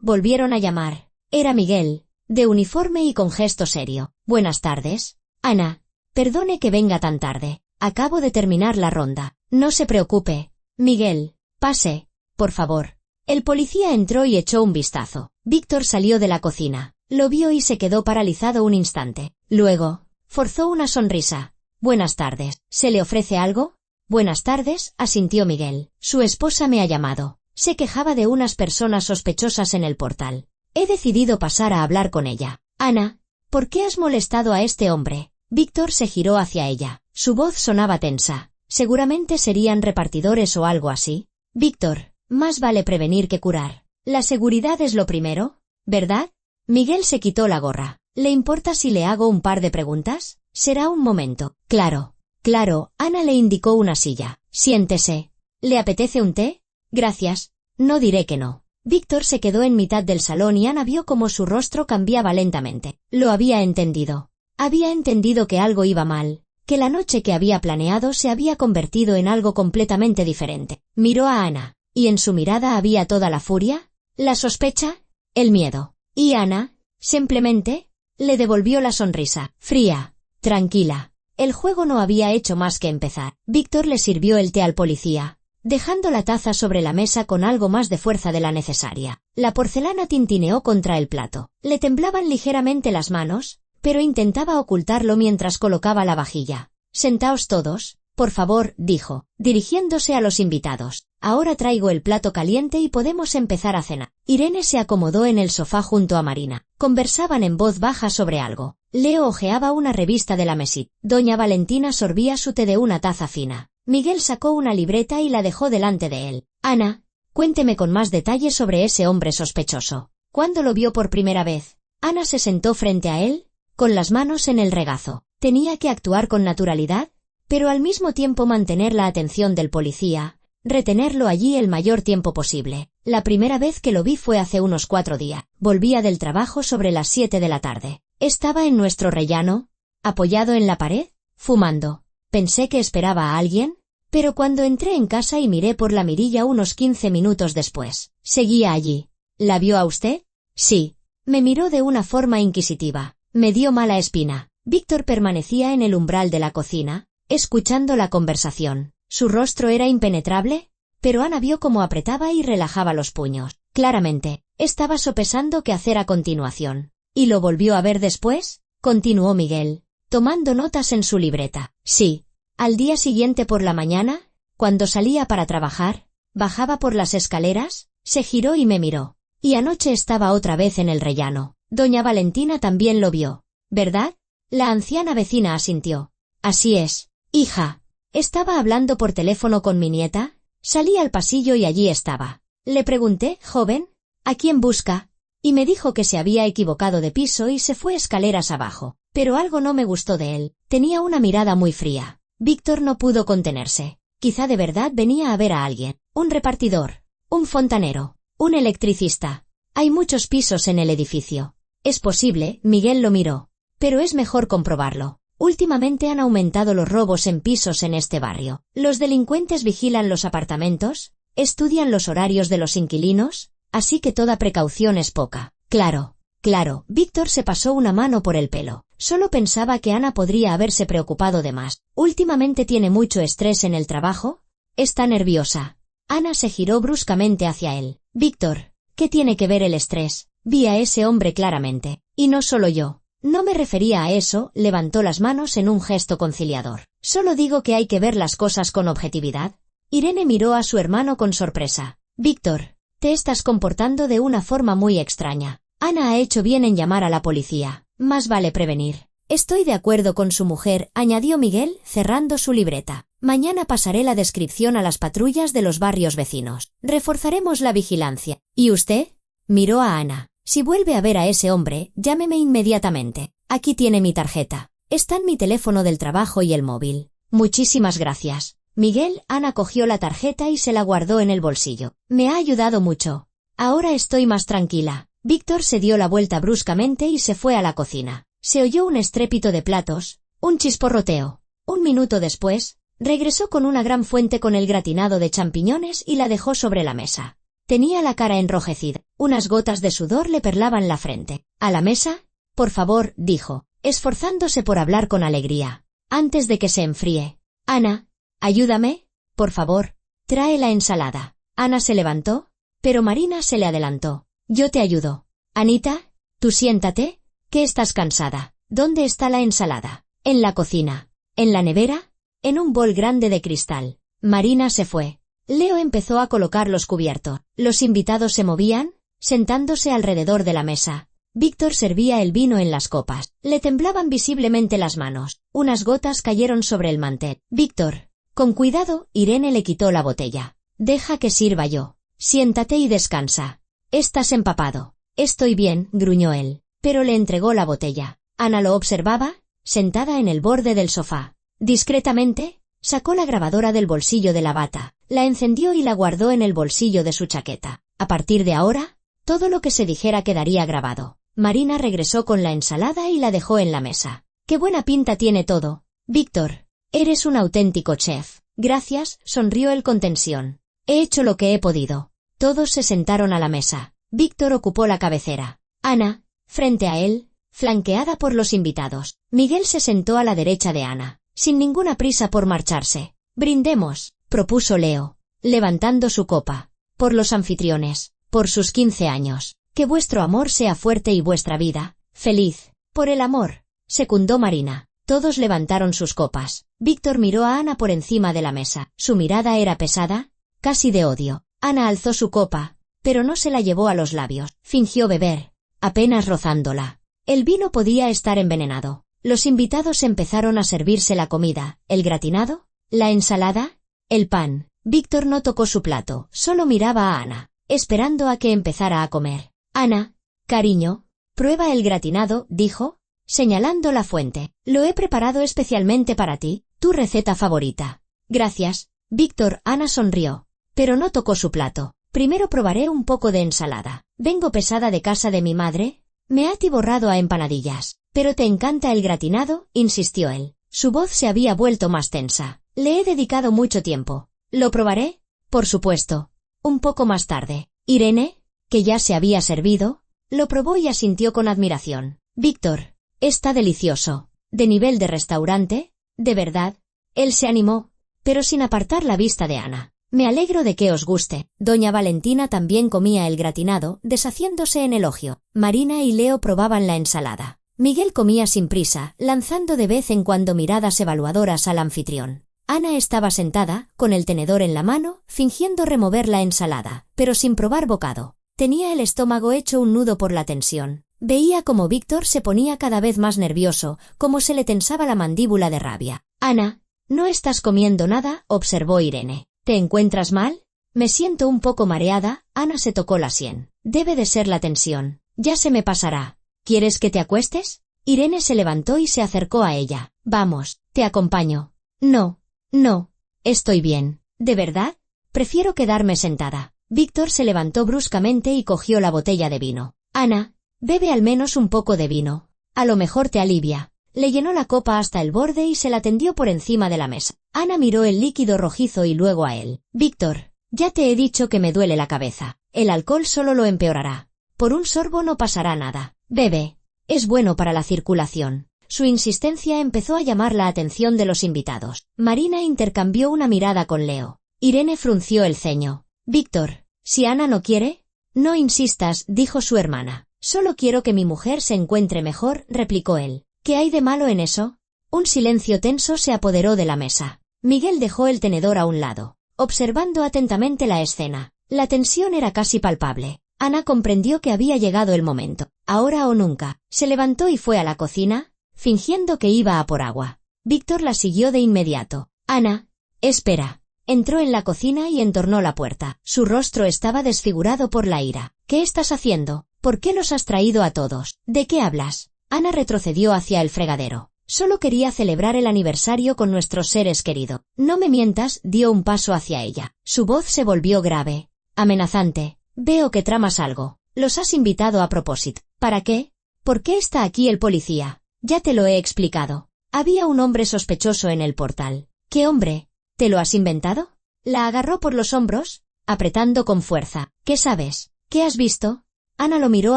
volvieron a llamar. Era Miguel, de uniforme y con gesto serio. Buenas tardes, Ana. Perdone que venga tan tarde. Acabo de terminar la ronda. No se preocupe. Miguel, pase, por favor. El policía entró y echó un vistazo. Víctor salió de la cocina. Lo vio y se quedó paralizado un instante. Luego, forzó una sonrisa. Buenas tardes. ¿Se le ofrece algo? Buenas tardes, asintió Miguel. Su esposa me ha llamado. Se quejaba de unas personas sospechosas en el portal. He decidido pasar a hablar con ella. Ana, ¿por qué has molestado a este hombre? Víctor se giró hacia ella. Su voz sonaba tensa. Seguramente serían repartidores o algo así. Víctor, más vale prevenir que curar. La seguridad es lo primero, ¿verdad? Miguel se quitó la gorra. ¿Le importa si le hago un par de preguntas? Será un momento. Claro. Claro, Ana le indicó una silla. Siéntese. ¿Le apetece un té? Gracias. No diré que no. Víctor se quedó en mitad del salón y Ana vio cómo su rostro cambiaba lentamente. Lo había entendido. Había entendido que algo iba mal, que la noche que había planeado se había convertido en algo completamente diferente. Miró a Ana, y en su mirada había toda la furia, la sospecha, el miedo. Y Ana, simplemente, le devolvió la sonrisa, fría, tranquila. El juego no había hecho más que empezar. Víctor le sirvió el té al policía, dejando la taza sobre la mesa con algo más de fuerza de la necesaria. La porcelana tintineó contra el plato. Le temblaban ligeramente las manos, pero intentaba ocultarlo mientras colocaba la vajilla. Sentaos todos, por favor, dijo, dirigiéndose a los invitados. Ahora traigo el plato caliente y podemos empezar a cenar. Irene se acomodó en el sofá junto a Marina. Conversaban en voz baja sobre algo. Leo hojeaba una revista de la mesita. Doña Valentina sorbía su té de una taza fina. Miguel sacó una libreta y la dejó delante de él. Ana, cuénteme con más detalle sobre ese hombre sospechoso. ¿Cuándo lo vio por primera vez? Ana se sentó frente a él, con las manos en el regazo. Tenía que actuar con naturalidad, pero al mismo tiempo mantener la atención del policía, retenerlo allí el mayor tiempo posible. La primera vez que lo vi fue hace unos 4 días. Volvía del trabajo sobre las 7 de la tarde. Estaba en nuestro rellano, apoyado en la pared, fumando. Pensé que esperaba a alguien, pero cuando entré en casa y miré por la mirilla unos 15 minutos después, seguía allí. ¿La vio a usted? Sí. Me miró de una forma inquisitiva. Me dio mala espina. Víctor permanecía en el umbral de la cocina, escuchando la conversación. Su rostro era impenetrable, pero Ana vio cómo apretaba y relajaba los puños. Claramente, estaba sopesando qué hacer a continuación. ¿Y lo volvió a ver después? Continuó Miguel, tomando notas en su libreta. Sí. Al día siguiente por la mañana, cuando salía para trabajar, bajaba por las escaleras, se giró y me miró. Y anoche estaba otra vez en el rellano. Doña Valentina también lo vio, ¿verdad? La anciana vecina asintió. Así es, hija. Estaba hablando por teléfono con mi nieta. Salí al pasillo y allí estaba. Le pregunté, joven, ¿a quién busca? Y me dijo que se había equivocado de piso y se fue escaleras abajo. Pero algo no me gustó de él. Tenía una mirada muy fría. Víctor no pudo contenerse. Quizá de verdad venía a ver a alguien. Un repartidor, un fontanero, un electricista. Hay muchos pisos en el edificio. Es posible, Miguel lo miró. Pero es mejor comprobarlo. Últimamente han aumentado los robos en pisos en este barrio. Los delincuentes vigilan los apartamentos, estudian los horarios de los inquilinos, así que toda precaución es poca. Claro, claro, Víctor se pasó una mano por el pelo. Solo pensaba que Ana podría haberse preocupado de más. Últimamente tiene mucho estrés en el trabajo. Está nerviosa. Ana se giró bruscamente hacia él. Víctor, ¿qué tiene que ver el estrés? Vi a ese hombre claramente. Y no solo yo. No me refería a eso, levantó las manos en un gesto conciliador. Solo digo que hay que ver las cosas con objetividad. Irene miró a su hermano con sorpresa. Víctor, te estás comportando de una forma muy extraña. Ana ha hecho bien en llamar a la policía. Más vale prevenir. Estoy de acuerdo con su mujer, añadió Miguel, cerrando su libreta. Mañana pasaré la descripción a las patrullas de los barrios vecinos. Reforzaremos la vigilancia. ¿Y usted? Miró a Ana. Si vuelve a ver a ese hombre, llámeme inmediatamente. Aquí tiene mi tarjeta. Están mi teléfono del trabajo y el móvil. Muchísimas gracias. Miguel, Ana cogió la tarjeta y se la guardó en el bolsillo. Me ha ayudado mucho. Ahora estoy más tranquila. Víctor se dio la vuelta bruscamente y se fue a la cocina. Se oyó un estrépito de platos, un chisporroteo. Un minuto después, regresó con una gran fuente con el gratinado de champiñones y la dejó sobre la mesa. Tenía la cara enrojecida, unas gotas de sudor le perlaban la frente. ¿A la mesa? Por favor, dijo, esforzándose por hablar con alegría. Antes de que se enfríe. Ana, ayúdame, por favor, trae la ensalada. Ana se levantó, pero Marina se le adelantó. Yo te ayudo. Anita, tú siéntate, que estás cansada. ¿Dónde está la ensalada? En la cocina. ¿En la nevera? En un bol grande de cristal. Marina se fue. Leo empezó a colocar los cubiertos. Los invitados se movían, sentándose alrededor de la mesa. Víctor servía el vino en las copas. Le temblaban visiblemente las manos. Unas gotas cayeron sobre el mantel. Víctor, con cuidado, Irene le quitó la botella. Deja que sirva yo. Siéntate y descansa. Estás empapado. Estoy bien, gruñó él, pero le entregó la botella. Ana lo observaba, sentada en el borde del sofá. Discretamente, sacó la grabadora del bolsillo de la bata, la encendió y la guardó en el bolsillo de su chaqueta. A partir de ahora, todo lo que se dijera quedaría grabado. Marina regresó con la ensalada y la dejó en la mesa. ¡Qué buena pinta tiene todo! Víctor, eres un auténtico chef. Gracias, sonrió él con tensión. He hecho lo que he podido. Todos se sentaron a la mesa. Víctor ocupó la cabecera. Ana, frente a él, flanqueada por los invitados. Miguel se sentó a la derecha de Ana, sin ninguna prisa por marcharse. Brindemos, propuso Leo, levantando su copa. Por los anfitriones, por sus 15 años. Que vuestro amor sea fuerte y vuestra vida, feliz. Por el amor, secundó Marina. Todos levantaron sus copas. Víctor miró a Ana por encima de la mesa. Su mirada era pesada, casi de odio. Ana alzó su copa, pero no se la llevó a los labios. Fingió beber, apenas rozándola. El vino podía estar envenenado. Los invitados empezaron a servirse la comida, el gratinado, la ensalada, el pan. Víctor no tocó su plato, solo miraba a Ana, esperando a que empezara a comer. Ana, cariño, prueba el gratinado, dijo, señalando la fuente. Lo he preparado especialmente para ti, tu receta favorita. Gracias, Víctor. Ana sonrió, pero no tocó su plato. Primero probaré un poco de ensalada. Vengo pesada de casa de mi madre, me ha atiborrado a empanadillas. Pero te encanta el gratinado, insistió él. Su voz se había vuelto más tensa. Le he dedicado mucho tiempo. ¿Lo probaré? Por supuesto. Un poco más tarde. Irene, que ya se había servido, lo probó y asintió con admiración. Víctor, está delicioso. ¿De nivel de restaurante? ¿De verdad? Él se animó, pero sin apartar la vista de Ana. Me alegro de que os guste. Doña Valentina también comía el gratinado, deshaciéndose en elogio. Marina y Leo probaban la ensalada. Miguel comía sin prisa, lanzando de vez en cuando miradas evaluadoras al anfitrión. Ana estaba sentada, con el tenedor en la mano, fingiendo remover la ensalada, pero sin probar bocado. Tenía el estómago hecho un nudo por la tensión. Veía como Víctor se ponía cada vez más nervioso, como se le tensaba la mandíbula de rabia. Ana, no estás comiendo nada, observó Irene. ¿Te encuentras mal? Me siento un poco mareada. Ana se tocó la sien. Debe de ser la tensión. Ya se me pasará. ¿Quieres que te acuestes? Irene se levantó y se acercó a ella. Vamos, te acompaño. No, estoy bien. ¿De verdad? Prefiero quedarme sentada. Víctor se levantó bruscamente y cogió la botella de vino. Ana, bebe al menos un poco de vino. A lo mejor te alivia. Le llenó la copa hasta el borde y se la tendió por encima de la mesa. Ana miró el líquido rojizo y luego a él. Víctor, ya te he dicho que me duele la cabeza. El alcohol solo lo empeorará. Por un sorbo no pasará nada. Bebe. Es bueno para la circulación. Su insistencia empezó a llamar la atención de los invitados. Marina intercambió una mirada con Leo. Irene frunció el ceño. Víctor, si Ana no quiere, no insistas, dijo su hermana. Solo quiero que mi mujer se encuentre mejor, replicó él. ¿Qué hay de malo en eso? Un silencio tenso se apoderó de la mesa. Miguel dejó el tenedor a un lado, observando atentamente la escena. La tensión era casi palpable. Ana comprendió que había llegado el momento. Ahora o nunca. Se levantó y fue a la cocina, fingiendo que iba a por agua. Víctor la siguió de inmediato. Ana, espera. Entró en la cocina y entornó la puerta. Su rostro estaba desfigurado por la ira. ¿Qué estás haciendo? ¿Por qué los has traído a todos? ¿De qué hablas? Ana retrocedió hacia el fregadero. Solo quería celebrar el aniversario con nuestros seres queridos. No me mientas, dio un paso hacia ella. Su voz se volvió grave, amenazante. Veo que tramas algo. Los has invitado a propósito. ¿Para qué? ¿Por qué está aquí el policía? Ya te lo he explicado. Había un hombre sospechoso en el portal. ¿Qué hombre? ¿Te lo has inventado? La agarró por los hombros, apretando con fuerza. ¿Qué sabes? ¿Qué has visto? Ana lo miró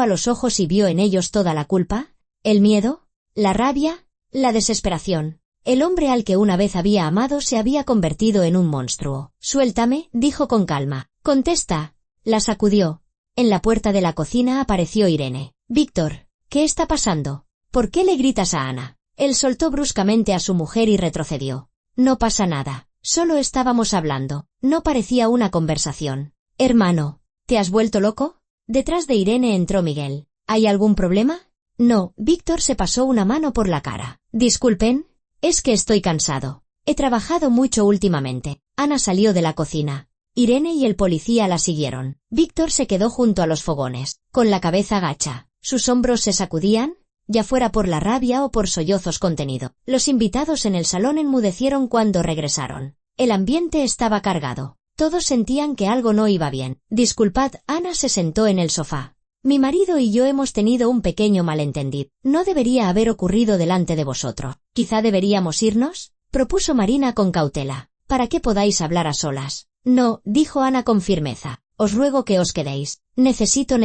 a los ojos y vio en ellos toda la culpa, el miedo, la rabia, la desesperación. El hombre al que una vez había amado se había convertido en un monstruo. Suéltame, dijo con calma. Contesta. La sacudió. En la puerta de la cocina apareció Irene. Víctor, ¿qué está pasando? ¿Por qué le gritas a Ana? Él soltó bruscamente a su mujer y retrocedió. No pasa nada. Solo estábamos hablando. No parecía una conversación. Hermano, ¿te has vuelto loco? Detrás de Irene entró Miguel. ¿Hay algún problema? No, Víctor se pasó una mano por la cara. Disculpen, es que estoy cansado. He trabajado mucho últimamente. Ana salió de la cocina. Irene y el policía la siguieron. Víctor se quedó junto a los fogones, con la cabeza gacha. Sus hombros se sacudían, ya fuera por la rabia o por sollozos contenido. Los invitados en el salón enmudecieron cuando regresaron. El ambiente estaba cargado. Todos sentían que algo no iba bien. Disculpad, Ana se sentó en el sofá. Mi marido y yo hemos tenido un pequeño malentendido. No debería haber ocurrido delante de vosotros. ¿Quizá deberíamos irnos? Propuso Marina con cautela. Para que podáis hablar a solas. No, dijo Ana con firmeza. Os ruego que os quedéis. Necesito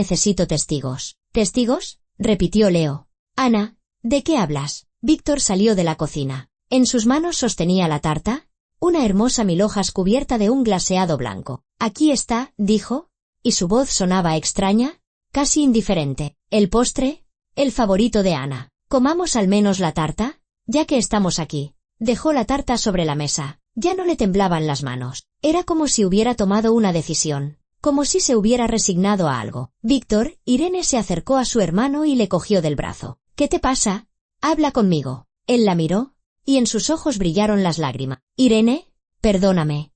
testigos. ¿Testigos? Repitió Leo. Ana, ¿de qué hablas? Víctor salió de la cocina. En sus manos sostenía la tarta, una hermosa mil hojas cubierta de un glaseado blanco. Aquí está, dijo, y su voz sonaba extraña, casi indiferente. El postre, el favorito de Ana. Comamos al menos la tarta, ya que estamos aquí. Dejó la tarta sobre la mesa. Ya no le temblaban las manos. Era como si hubiera tomado una decisión, como si se hubiera resignado a algo. Víctor, Irene se acercó a su hermano y le cogió del brazo. ¿Qué te pasa? Habla conmigo. Él la miró, y en sus ojos brillaron las lágrimas. Irene, perdóname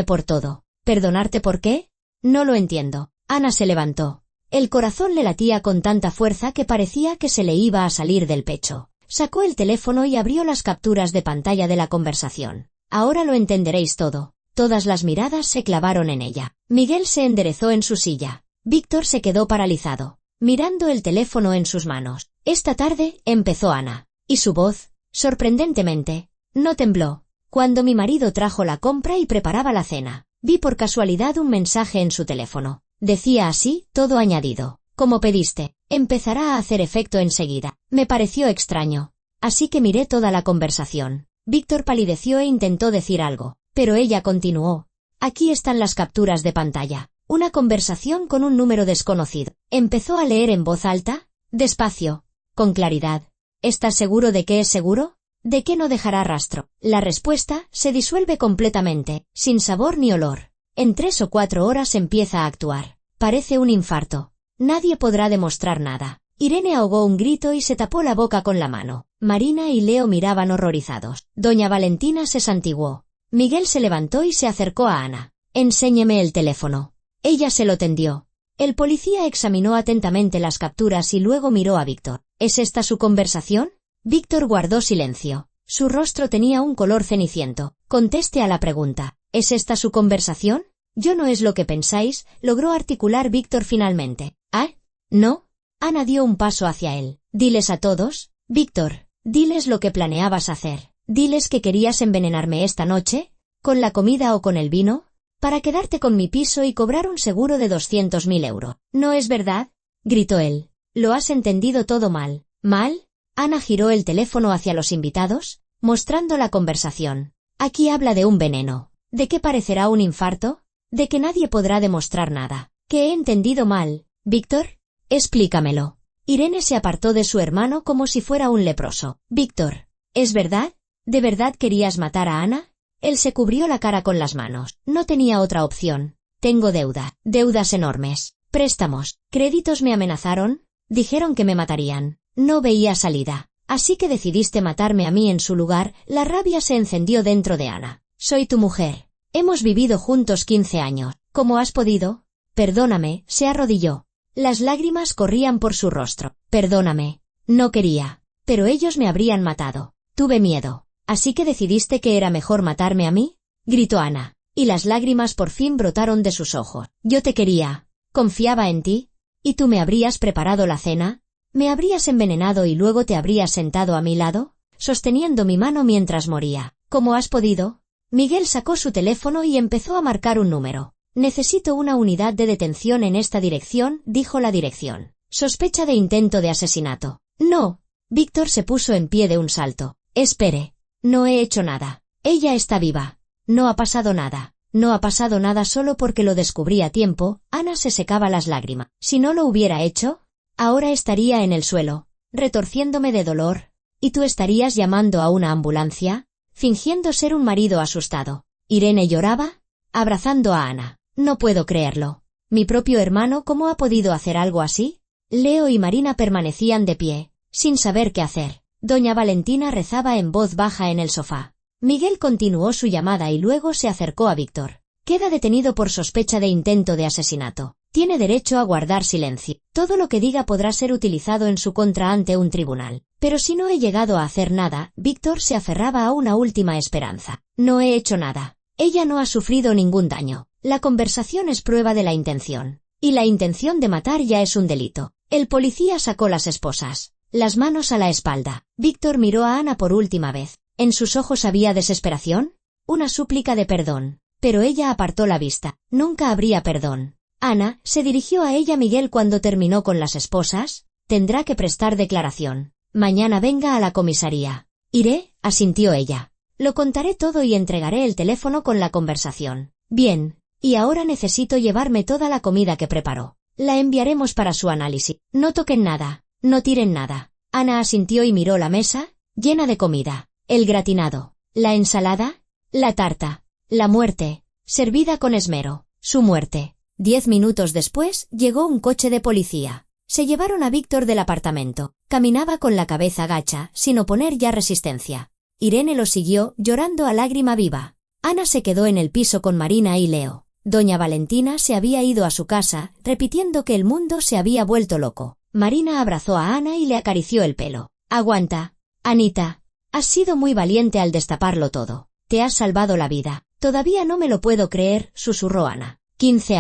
por todo. ¿Perdonarte por qué? No lo entiendo. Ana se levantó. El corazón le latía con tanta fuerza que parecía que se le iba a salir del pecho. Sacó el teléfono y abrió las capturas de pantalla de la conversación. Ahora lo entenderéis todo. Todas las miradas se clavaron en ella. Miguel se enderezó en su silla. Víctor se quedó paralizado, mirando el teléfono en sus manos. Esta tarde, empezó Ana, y su voz, sorprendentemente, no tembló. Cuando mi marido trajo la compra y preparaba la cena, vi por casualidad un mensaje en su teléfono. Decía así, todo añadido. Como pediste, empezará a hacer efecto enseguida. Me pareció extraño. Así que miré toda la conversación. Víctor palideció e intentó decir algo, pero ella continuó. Aquí están las capturas de pantalla. Una conversación con un número desconocido. Empezó a leer en voz alta, despacio, con claridad. ¿Estás seguro de que es seguro? ¿De que no dejará rastro? La respuesta se disuelve completamente, sin sabor ni olor. En 3 o 4 horas empieza a actuar. Parece un infarto. Nadie podrá demostrar nada. Irene ahogó un grito y se tapó la boca con la mano. Marina y Leo miraban horrorizados. Doña Valentina se santiguó. Miguel se levantó y se acercó a Ana. Enséñeme el teléfono. Ella se lo tendió. El policía examinó atentamente las capturas y luego miró a Víctor. ¿Es esta su conversación? Víctor guardó silencio. Su rostro tenía un color ceniciento. Conteste a la pregunta. ¿Es esta su conversación? Yo no es lo que pensáis, logró articular Víctor finalmente. ¿Ah? ¿No? Ana dio un paso hacia él. Diles a todos, Víctor, diles lo que planeabas hacer. Diles que querías envenenarme esta noche, con la comida o con el vino, para quedarte con mi piso y cobrar un seguro de 200.000 euros. ¿No es verdad? Gritó él. Lo has entendido todo mal. ¿Mal? Ana giró el teléfono hacia los invitados, mostrando la conversación. Aquí habla de un veneno. ¿De qué parecerá un infarto? De que nadie podrá demostrar nada. ¿Que he entendido mal, Víctor? Explícamelo. Irene se apartó de su hermano como si fuera un leproso. Víctor, ¿es verdad? ¿De verdad querías matar a Ana? Él se cubrió la cara con las manos. No tenía otra opción. Tengo deudas enormes, préstamos, créditos me amenazaron, dijeron que me matarían. No veía salida. Así que decidiste matarme a mí en su lugar. La rabia se encendió dentro de Ana. Soy tu mujer. Hemos vivido juntos 15 años. ¿Cómo has podido? Perdóname, se arrodilló. Las lágrimas corrían por su rostro. Perdóname. No quería. Pero ellos me habrían matado. Tuve miedo. ¿Así que decidiste que era mejor matarme a mí? Gritó Ana. Y las lágrimas por fin brotaron de sus ojos. Yo te quería. Confiaba en ti. ¿Y tú me habrías preparado la cena? ¿Me habrías envenenado y luego te habrías sentado a mi lado, sosteniendo mi mano mientras moría? ¿Cómo has podido? Miguel sacó su teléfono y empezó a marcar un número. Necesito una unidad de detención en esta dirección, dijo la dirección. Sospecha de intento de asesinato. No. Víctor se puso en pie de un salto. Espere. No he hecho nada. Ella está viva. No ha pasado nada. No ha pasado nada solo porque lo descubrí a tiempo. Ana se secaba las lágrimas. Si no lo hubiera hecho, ahora estaría en el suelo, retorciéndome de dolor. ¿Y tú estarías llamando a una ambulancia? Fingiendo ser un marido asustado. Irene lloraba, abrazando a Ana. No puedo creerlo. Mi propio hermano, ¿cómo ha podido hacer algo así? Leo y Marina permanecían de pie, sin saber qué hacer. Doña Valentina rezaba en voz baja en el sofá. Miguel continuó su llamada y luego se acercó a Víctor. Queda detenido por sospecha de intento de asesinato. Tiene derecho a guardar silencio. Todo lo que diga podrá ser utilizado en su contra ante un tribunal. Pero si no he llegado a hacer nada, Víctor se aferraba a una última esperanza. No he hecho nada. Ella no ha sufrido ningún daño. La conversación es prueba de la intención. Y la intención de matar ya es un delito. El policía sacó las esposas, las manos a la espalda. Víctor miró a Ana por última vez. ¿En sus ojos había desesperación? Una súplica de perdón. Pero ella apartó la vista. Nunca habría perdón. Ana, se dirigió a ella Miguel cuando terminó con las esposas. Tendrá que prestar declaración. Mañana venga a la comisaría. Iré, asintió ella. Lo contaré todo y entregaré el teléfono con la conversación. Bien. Y ahora necesito llevarme toda la comida que preparó. La enviaremos para su análisis. No toquen nada. No tiren nada. Ana asintió y miró la mesa, llena de comida. El gratinado. La ensalada. La tarta. La muerte. Servida con esmero. Su muerte. 10 minutos después, llegó un coche de policía. Se llevaron a Víctor del apartamento. Caminaba con la cabeza gacha, sin oponer ya resistencia. Irene lo siguió, llorando a lágrima viva. Ana se quedó en el piso con Marina y Leo. Doña Valentina se había ido a su casa, repitiendo que el mundo se había vuelto loco. Marina abrazó a Ana y le acarició el pelo. Aguanta. Anita. Has sido muy valiente al destaparlo todo. Te has salvado la vida. Todavía no me lo puedo creer, susurró Ana. 15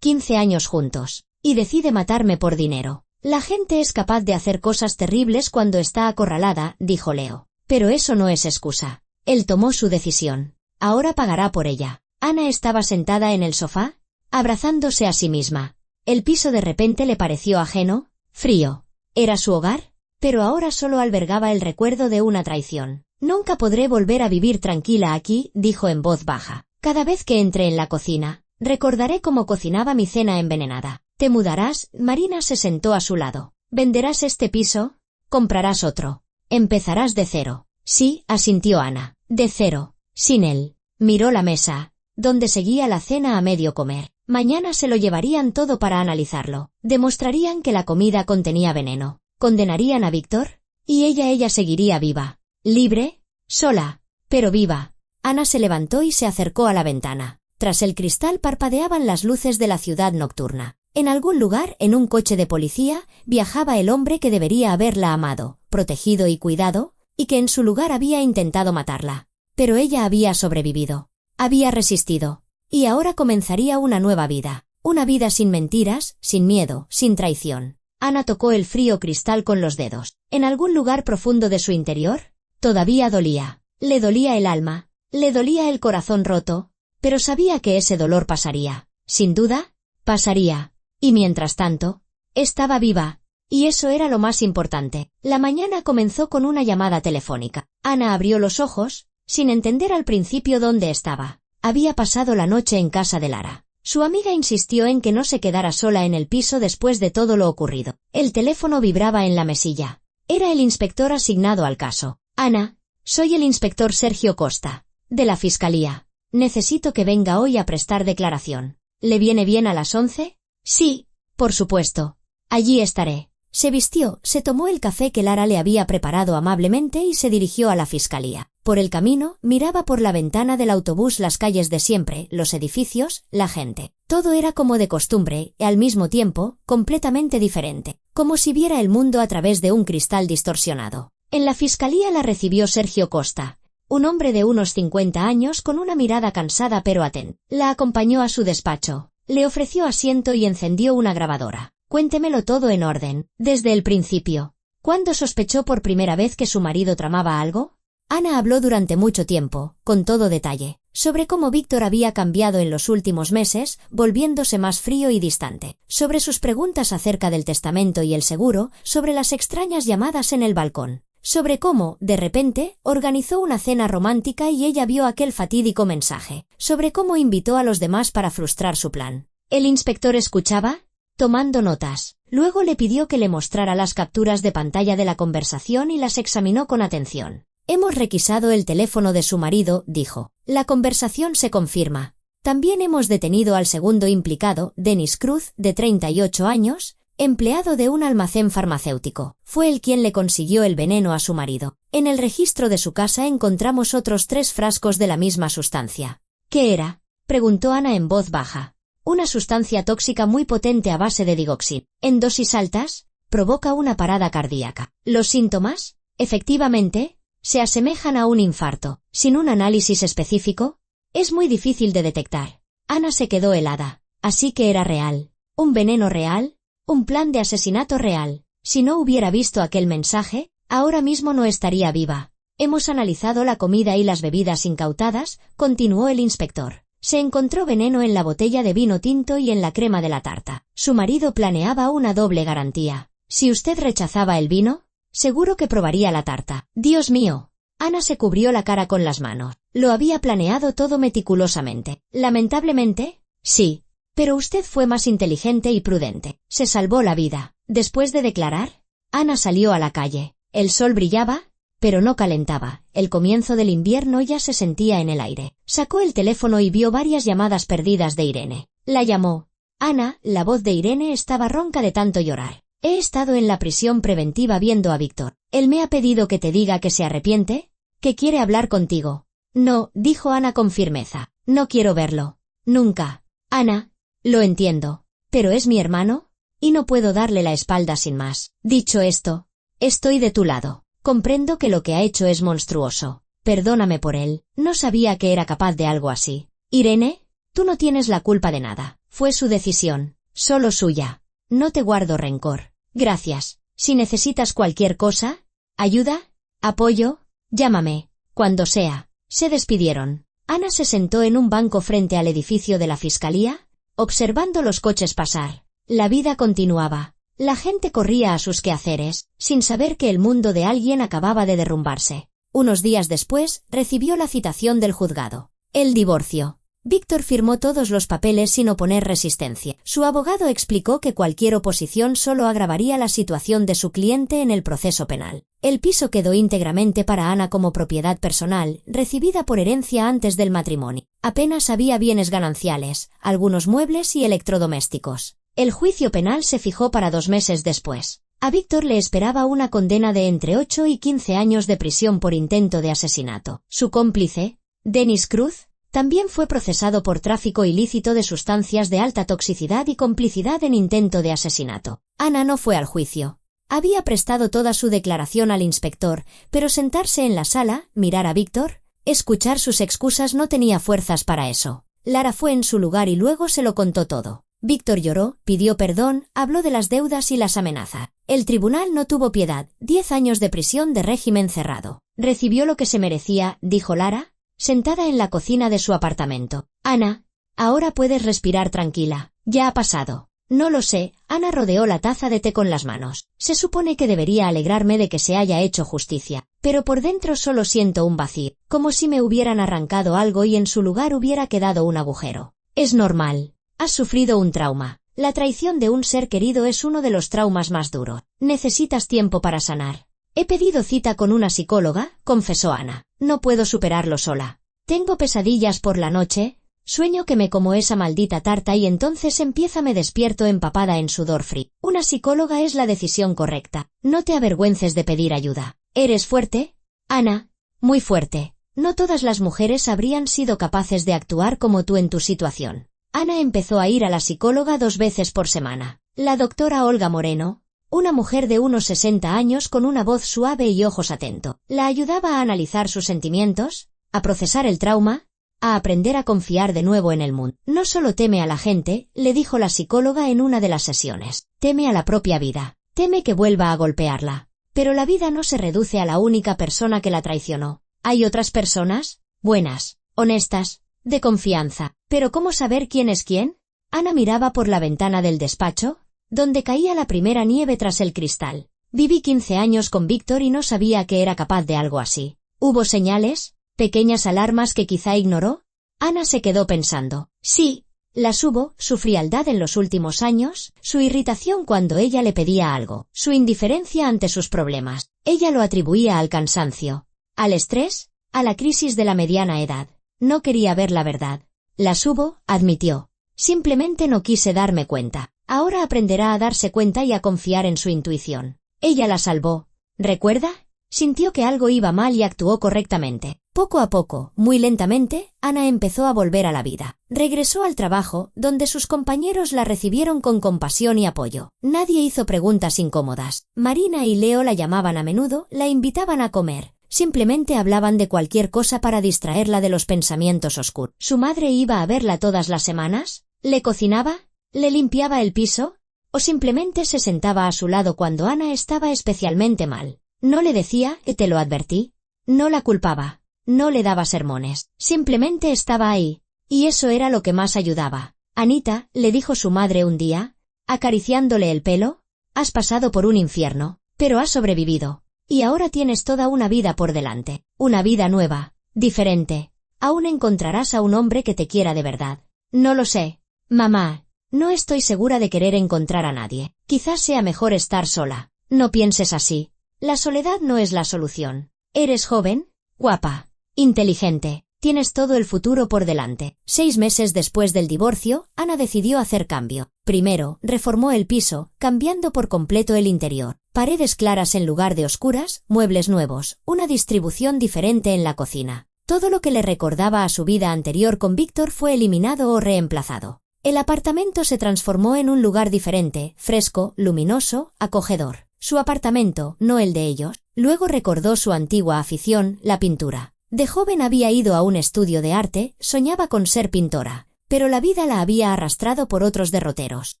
años juntos. Y decide matarme por dinero. La gente es capaz de hacer cosas terribles cuando está acorralada, dijo Leo. Pero eso no es excusa. Él tomó su decisión. Ahora pagará por ella. Ana estaba sentada en el sofá, abrazándose a sí misma. El piso de repente le pareció ajeno, frío. ¿Era su hogar? Pero ahora solo albergaba el recuerdo de una traición. Nunca podré volver a vivir tranquila aquí, dijo en voz baja. Cada vez que entre en la cocina, recordaré cómo cocinaba mi cena envenenada. ¿Te mudarás? Marina se sentó a su lado. ¿Venderás este piso? ¿Comprarás otro? Empezarás de cero. Sí, asintió Ana. De cero. Sin él. Miró la mesa, donde seguía la cena a medio comer. Mañana se lo llevarían todo para analizarlo. Demostrarían que la comida contenía veneno. ¿Condenarían a Víctor? Y ella seguiría viva. Libre, sola, pero viva. Ana se levantó y se acercó a la ventana. Tras el cristal parpadeaban las luces de la ciudad nocturna. En algún lugar, en un coche de policía, viajaba el hombre que debería haberla amado, protegido y cuidado, y que en su lugar había intentado matarla. Pero ella había sobrevivido. Había resistido. Y ahora comenzaría una nueva vida. Una vida sin mentiras, sin miedo, sin traición. Ana tocó el frío cristal con los dedos. En algún lugar profundo de su interior, todavía dolía. Le dolía el alma. Le dolía el corazón roto. Pero sabía que ese dolor pasaría. Sin duda, pasaría. Y mientras tanto, estaba viva. Y eso era lo más importante. La mañana comenzó con una llamada telefónica. Ana abrió los ojos, sin entender al principio dónde estaba. Había pasado la noche en casa de Lara. Su amiga insistió en que no se quedara sola en el piso después de todo lo ocurrido. El teléfono vibraba en la mesilla. Era el inspector asignado al caso. Ana, soy el inspector Sergio Costa, de la Fiscalía. Necesito que venga hoy a prestar declaración. ¿Le viene bien a las 11? Sí, por supuesto. Allí estaré. Se vistió, se tomó el café que Lara le había preparado amablemente y se dirigió a la fiscalía. Por el camino, miraba por la ventana del autobús las calles de siempre, los edificios, la gente. Todo era como de costumbre, y al mismo tiempo, completamente diferente. Como si viera el mundo a través de un cristal distorsionado. En la fiscalía la recibió Sergio Costa, un hombre de unos 50 años con una mirada cansada pero atenta. La acompañó a su despacho, le ofreció asiento y encendió una grabadora. Cuéntemelo todo en orden, desde el principio. ¿Cuándo sospechó por primera vez que su marido tramaba algo? Ana habló durante mucho tiempo, con todo detalle, sobre cómo Víctor había cambiado en los últimos meses, volviéndose más frío y distante, sobre sus preguntas acerca del testamento y el seguro, sobre las extrañas llamadas en el balcón, sobre cómo, de repente, organizó una cena romántica y ella vio aquel fatídico mensaje, sobre cómo invitó a los demás para frustrar su plan. El inspector escuchaba, tomando notas. Luego le pidió que le mostrara las capturas de pantalla de la conversación y las examinó con atención. Hemos requisado el teléfono de su marido, dijo. La conversación se confirma. También hemos detenido al segundo implicado, Dennis Cruz, de 38 años, empleado de un almacén farmacéutico. Fue él quien le consiguió el veneno a su marido. En el registro de su casa encontramos otros 3 frascos de la misma sustancia. ¿Qué era?, preguntó Ana en voz baja. Una sustancia tóxica muy potente a base de digoxina. En dosis altas, provoca una parada cardíaca. ¿Los síntomas? Efectivamente, se asemejan a un infarto. Sin un análisis específico, es muy difícil de detectar. Ana se quedó helada. Así que era real. Un veneno real, un plan de asesinato real. Si no hubiera visto aquel mensaje, ahora mismo no estaría viva. Hemos analizado la comida y las bebidas incautadas, continuó el inspector. Se encontró veneno en la botella de vino tinto y en la crema de la tarta. Su marido planeaba una doble garantía. Si usted rechazaba el vino, seguro que probaría la tarta. Dios mío. Ana se cubrió la cara con las manos. Lo había planeado todo meticulosamente. Lamentablemente, sí. Pero usted fue más inteligente y prudente. Se salvó la vida. Después de declarar, Ana salió a la calle. El sol brillaba, pero no calentaba. El comienzo del invierno ya se sentía en el aire. Sacó el teléfono y vio varias llamadas perdidas de Irene. La llamó. Ana, la voz de Irene estaba ronca de tanto llorar. He estado en la prisión preventiva viendo a Víctor. Él me ha pedido que te diga que se arrepiente, que quiere hablar contigo. No, dijo Ana con firmeza. No quiero verlo. Nunca. Ana, lo entiendo. Pero es mi hermano, y no puedo darle la espalda sin más. Dicho esto, estoy de tu lado. Comprendo que lo que ha hecho es monstruoso. Perdóname por él. No sabía que era capaz de algo así. Irene, tú no tienes la culpa de nada. Fue su decisión. Solo suya. No te guardo rencor. Gracias. Si necesitas cualquier cosa, ayuda, apoyo, llámame. Cuando sea. Se despidieron. Ana se sentó en un banco frente al edificio de la fiscalía, observando los coches pasar. La vida continuaba. La gente corría a sus quehaceres, sin saber que el mundo de alguien acababa de derrumbarse. Unos días después, recibió la citación del juzgado. El divorcio. Víctor firmó todos los papeles sin oponer resistencia. Su abogado explicó que cualquier oposición solo agravaría la situación de su cliente en el proceso penal. El piso quedó íntegramente para Ana como propiedad personal, recibida por herencia antes del matrimonio. Apenas había bienes gananciales, algunos muebles y electrodomésticos. El juicio penal se fijó para 2 meses después. A Víctor le esperaba una condena de entre 8 y 15 años de prisión por intento de asesinato. Su cómplice, Dennis Cruz, también fue procesado por tráfico ilícito de sustancias de alta toxicidad y complicidad en intento de asesinato. Ana no fue al juicio. Había prestado toda su declaración al inspector, pero sentarse en la sala, mirar a Víctor, escuchar sus excusas no tenía fuerzas para eso. Lara fue en su lugar y luego se lo contó todo. Víctor lloró, pidió perdón, habló de las deudas y las amenazas. El tribunal no tuvo piedad. 10 años de prisión de régimen cerrado. Recibió lo que se merecía, dijo Lara, sentada en la cocina de su apartamento. Ana, ahora puedes respirar tranquila. Ya ha pasado. No lo sé. Ana rodeó la taza de té con las manos. Se supone que debería alegrarme de que se haya hecho justicia, pero por dentro solo siento un vacío, como si me hubieran arrancado algo y en su lugar hubiera quedado un agujero. Es normal. Has sufrido un trauma. La traición de un ser querido es uno de los traumas más duros. Necesitas tiempo para sanar. He pedido cita con una psicóloga, confesó Ana. No puedo superarlo sola. Tengo pesadillas por la noche, sueño que me como esa maldita tarta y entonces me despierto empapada en sudor frío. Una psicóloga es la decisión correcta. No te avergüences de pedir ayuda. ¿Eres fuerte? Ana, muy fuerte. No todas las mujeres habrían sido capaces de actuar como tú en tu situación. Ana empezó a ir a la psicóloga 2 veces por semana. La doctora Olga Moreno, una mujer de unos 60 años con una voz suave y ojos atentos, la ayudaba a analizar sus sentimientos, a procesar el trauma, a aprender a confiar de nuevo en el mundo. No solo teme a la gente, le dijo la psicóloga en una de las sesiones. Teme a la propia vida. Teme que vuelva a golpearla. Pero la vida no se reduce a la única persona que la traicionó. Hay otras personas, buenas, honestas, de confianza. ¿Pero cómo saber quién es quién? Ana miraba por la ventana del despacho, donde caía la primera nieve tras el cristal. Viví 15 años con Víctor y no sabía que era capaz de algo así. ¿Hubo señales? ¿Pequeñas alarmas que quizá ignoró? Ana se quedó pensando. Sí, las hubo, su frialdad en los últimos años, su irritación cuando ella le pedía algo, su indiferencia ante sus problemas. Ella lo atribuía al cansancio, al estrés, a la crisis de la mediana edad. No quería ver la verdad. Las hubo, admitió. Simplemente no quise darme cuenta. Ahora aprenderá a darse cuenta y a confiar en su intuición. Ella la salvó. ¿Recuerda? Sintió que algo iba mal y actuó correctamente. Poco a poco, muy lentamente, Ana empezó a volver a la vida. Regresó al trabajo, donde sus compañeros la recibieron con compasión y apoyo. Nadie hizo preguntas incómodas. Marina y Leo la llamaban a menudo, la invitaban a comer. Simplemente hablaban de cualquier cosa para distraerla de los pensamientos oscuros. ¿Su madre iba a verla todas las semanas? ¿Le cocinaba? ¿Le limpiaba el piso? ¿O simplemente se sentaba a su lado cuando Ana estaba especialmente mal? No le decía que te lo advertí. No la culpaba. No le daba sermones. Simplemente estaba ahí. Y eso era lo que más ayudaba. Anita, le dijo su madre un día, acariciándole el pelo, has pasado por un infierno, pero has sobrevivido. Y ahora tienes toda una vida por delante. Una vida nueva, diferente. Aún encontrarás a un hombre que te quiera de verdad. No lo sé. Mamá, no estoy segura de querer encontrar a nadie. Quizás sea mejor estar sola. No pienses así. La soledad no es la solución. Eres joven, guapa, inteligente. Tienes todo el futuro por delante. 6 meses después del divorcio, Ana decidió hacer cambio. Primero, reformó el piso, cambiando por completo el interior. Paredes claras en lugar de oscuras, muebles nuevos, una distribución diferente en la cocina. Todo lo que le recordaba a su vida anterior con Víctor fue eliminado o reemplazado. El apartamento se transformó en un lugar diferente, fresco, luminoso, acogedor. Su apartamento, no el de ellos. Luego recordó su antigua afición, la pintura. De joven había ido a un estudio de arte, soñaba con ser pintora, pero la vida la había arrastrado por otros derroteros.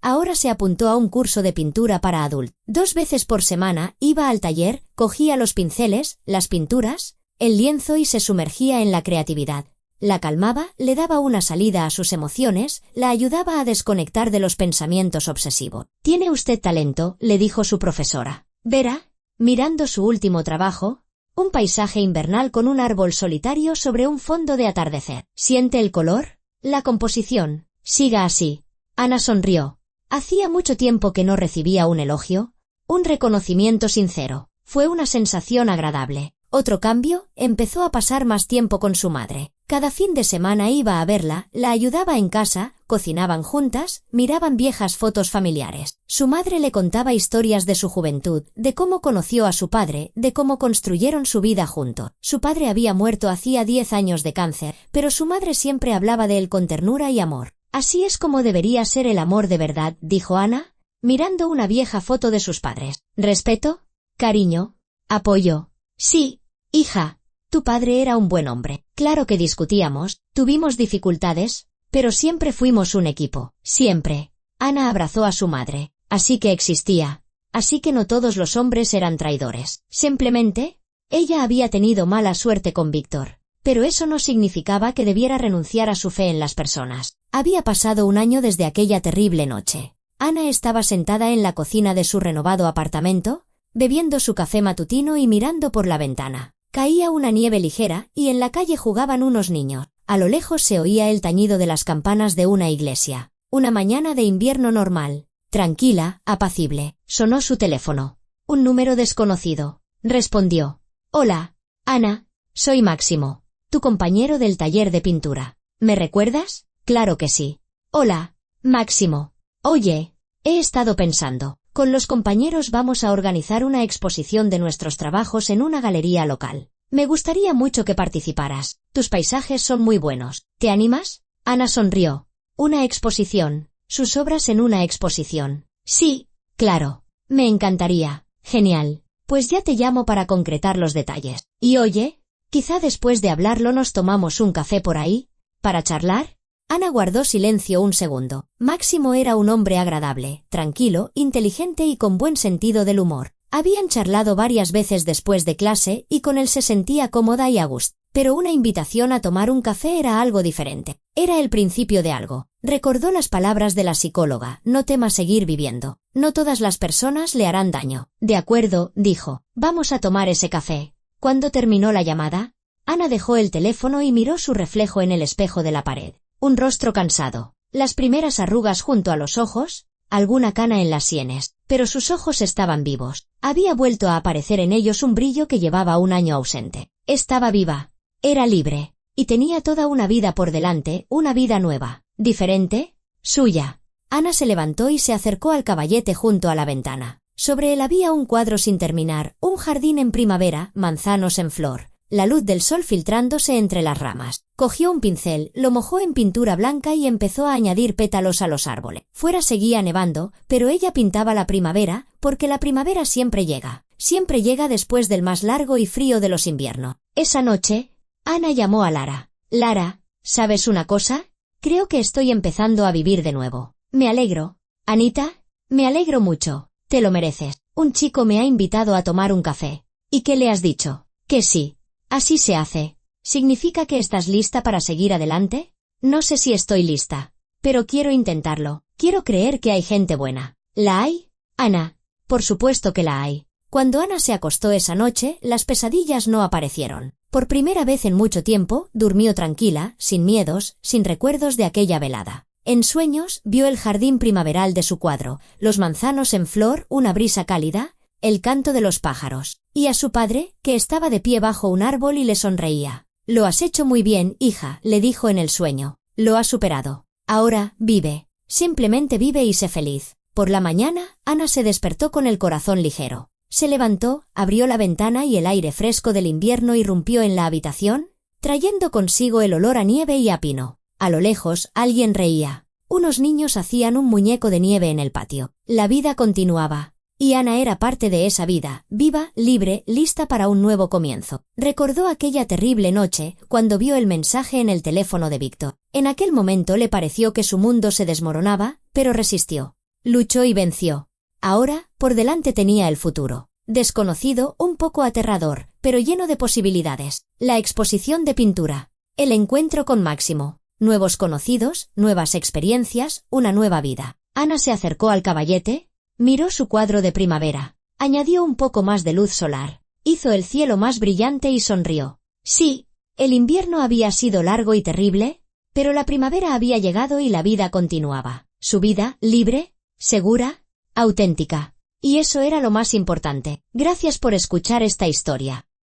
Ahora se apuntó a un curso de pintura para adultos. 2 veces por semana iba al taller, cogía los pinceles, las pinturas, el lienzo y se sumergía en la creatividad. La calmaba, le daba una salida a sus emociones, la ayudaba a desconectar de los pensamientos obsesivos. «Tiene usted talento», le dijo su profesora. Verá, mirando su último trabajo, un paisaje invernal con un árbol solitario sobre un fondo de atardecer. ¿Siente el color? La composición. Siga así. Ana sonrió. Hacía mucho tiempo que no recibía un elogio, un reconocimiento sincero. Fue una sensación agradable. Otro cambio, empezó a pasar más tiempo con su madre. Cada fin de semana iba a verla, la ayudaba en casa, cocinaban juntas, miraban viejas fotos familiares. Su madre le contaba historias de su juventud, de cómo conoció a su padre, de cómo construyeron su vida juntos. Su padre había muerto hacía 10 años de cáncer, pero su madre siempre hablaba de él con ternura y amor. Así es como debería ser el amor de verdad, dijo Ana, mirando una vieja foto de sus padres. Respeto, cariño, apoyo. Sí, hija. Tu padre era un buen hombre. Claro que discutíamos, tuvimos dificultades, pero siempre fuimos un equipo. Siempre. Ana abrazó a su madre. Así que existía. Así que no todos los hombres eran traidores. Simplemente, ella había tenido mala suerte con Víctor. Pero eso no significaba que debiera renunciar a su fe en las personas. Había pasado un año desde aquella terrible noche. Ana estaba sentada en la cocina de su renovado apartamento, bebiendo su café matutino y mirando por la ventana. Caía una nieve ligera y en la calle jugaban unos niños. A lo lejos se oía el tañido de las campanas de una iglesia. Una mañana de invierno normal, tranquila, apacible. Sonó su teléfono. Un número desconocido. Respondió. Hola, Ana, soy Máximo, tu compañero del taller de pintura. ¿Me recuerdas? Claro que sí. Hola, Máximo. Oye, he estado pensando. Con los compañeros vamos a organizar una exposición de nuestros trabajos en una galería local. Me gustaría mucho que participaras. Tus paisajes son muy buenos. ¿Te animas? Ana sonrió. Una exposición. Sus obras en una exposición. Sí, claro. Me encantaría. Genial. Pues ya te llamo para concretar los detalles. Y oye, quizá después de hablarlo nos tomamos un café por ahí. ¿Para charlar? Ana guardó silencio un segundo. Máximo era un hombre agradable, tranquilo, inteligente y con buen sentido del humor. Habían charlado varias veces después de clase y con él se sentía cómoda y a gusto. Pero una invitación a tomar un café era algo diferente. Era el principio de algo. Recordó las palabras de la psicóloga: no temas seguir viviendo. No todas las personas le harán daño. De acuerdo, dijo. Vamos a tomar ese café. Cuando terminó la llamada, Ana dejó el teléfono y miró su reflejo en el espejo de la pared. Un rostro cansado, las primeras arrugas junto a los ojos, alguna cana en las sienes, pero sus ojos estaban vivos. Había vuelto a aparecer en ellos un brillo que llevaba un año ausente. Estaba viva, era libre, y tenía toda una vida por delante, una vida nueva, diferente, suya. Ana se levantó y se acercó al caballete junto a la ventana. Sobre él había un cuadro sin terminar, un jardín en primavera, manzanos en flor, la luz del sol filtrándose entre las ramas. Cogió un pincel, lo mojó en pintura blanca y empezó a añadir pétalos a los árboles. Fuera seguía nevando, pero ella pintaba la primavera, porque la primavera siempre llega después del más largo y frío de los inviernos. Esa noche, Ana llamó a Lara. Lara, ¿sabes una cosa? Creo que estoy empezando a vivir de nuevo. Me alegro. Anita, me alegro mucho. Te lo mereces. Un chico me ha invitado a tomar un café. ¿Y qué le has dicho? Que sí. Así se hace. ¿Significa que estás lista para seguir adelante? No sé si estoy lista, pero quiero intentarlo. Quiero creer que hay gente buena. ¿La hay? Ana, por supuesto que la hay. Cuando Ana se acostó esa noche, las pesadillas no aparecieron. Por primera vez en mucho tiempo, durmió tranquila, sin miedos, sin recuerdos de aquella velada. En sueños, vio el jardín primaveral de su cuadro, los manzanos en flor, una brisa cálida, el canto de los pájaros, y a su padre, que estaba de pie bajo un árbol y le sonreía. Lo has hecho muy bien, hija, le dijo en el sueño. Lo has superado. Ahora, vive. Simplemente vive y sé feliz. Por la mañana, Ana se despertó con el corazón ligero. Se levantó, abrió la ventana y el aire fresco del invierno irrumpió en la habitación, trayendo consigo el olor a nieve y a pino. A lo lejos, alguien reía. Unos niños hacían un muñeco de nieve en el patio. La vida continuaba. Y Ana era parte de esa vida, viva, libre, lista para un nuevo comienzo. Recordó aquella terrible noche, cuando vio el mensaje en el teléfono de Víctor. En aquel momento le pareció que su mundo se desmoronaba, pero resistió. Luchó y venció. Ahora, por delante tenía el futuro. Desconocido, un poco aterrador, pero lleno de posibilidades. La exposición de pintura. El encuentro con Máximo. Nuevos conocidos, nuevas experiencias, una nueva vida. Ana se acercó al caballete, miró su cuadro de primavera, añadió un poco más de luz solar, hizo el cielo más brillante y sonrió. Sí, el invierno había sido largo y terrible, pero la primavera había llegado y la vida continuaba. Su vida, libre, segura, auténtica. Y eso era lo más importante. Gracias por escuchar esta historia.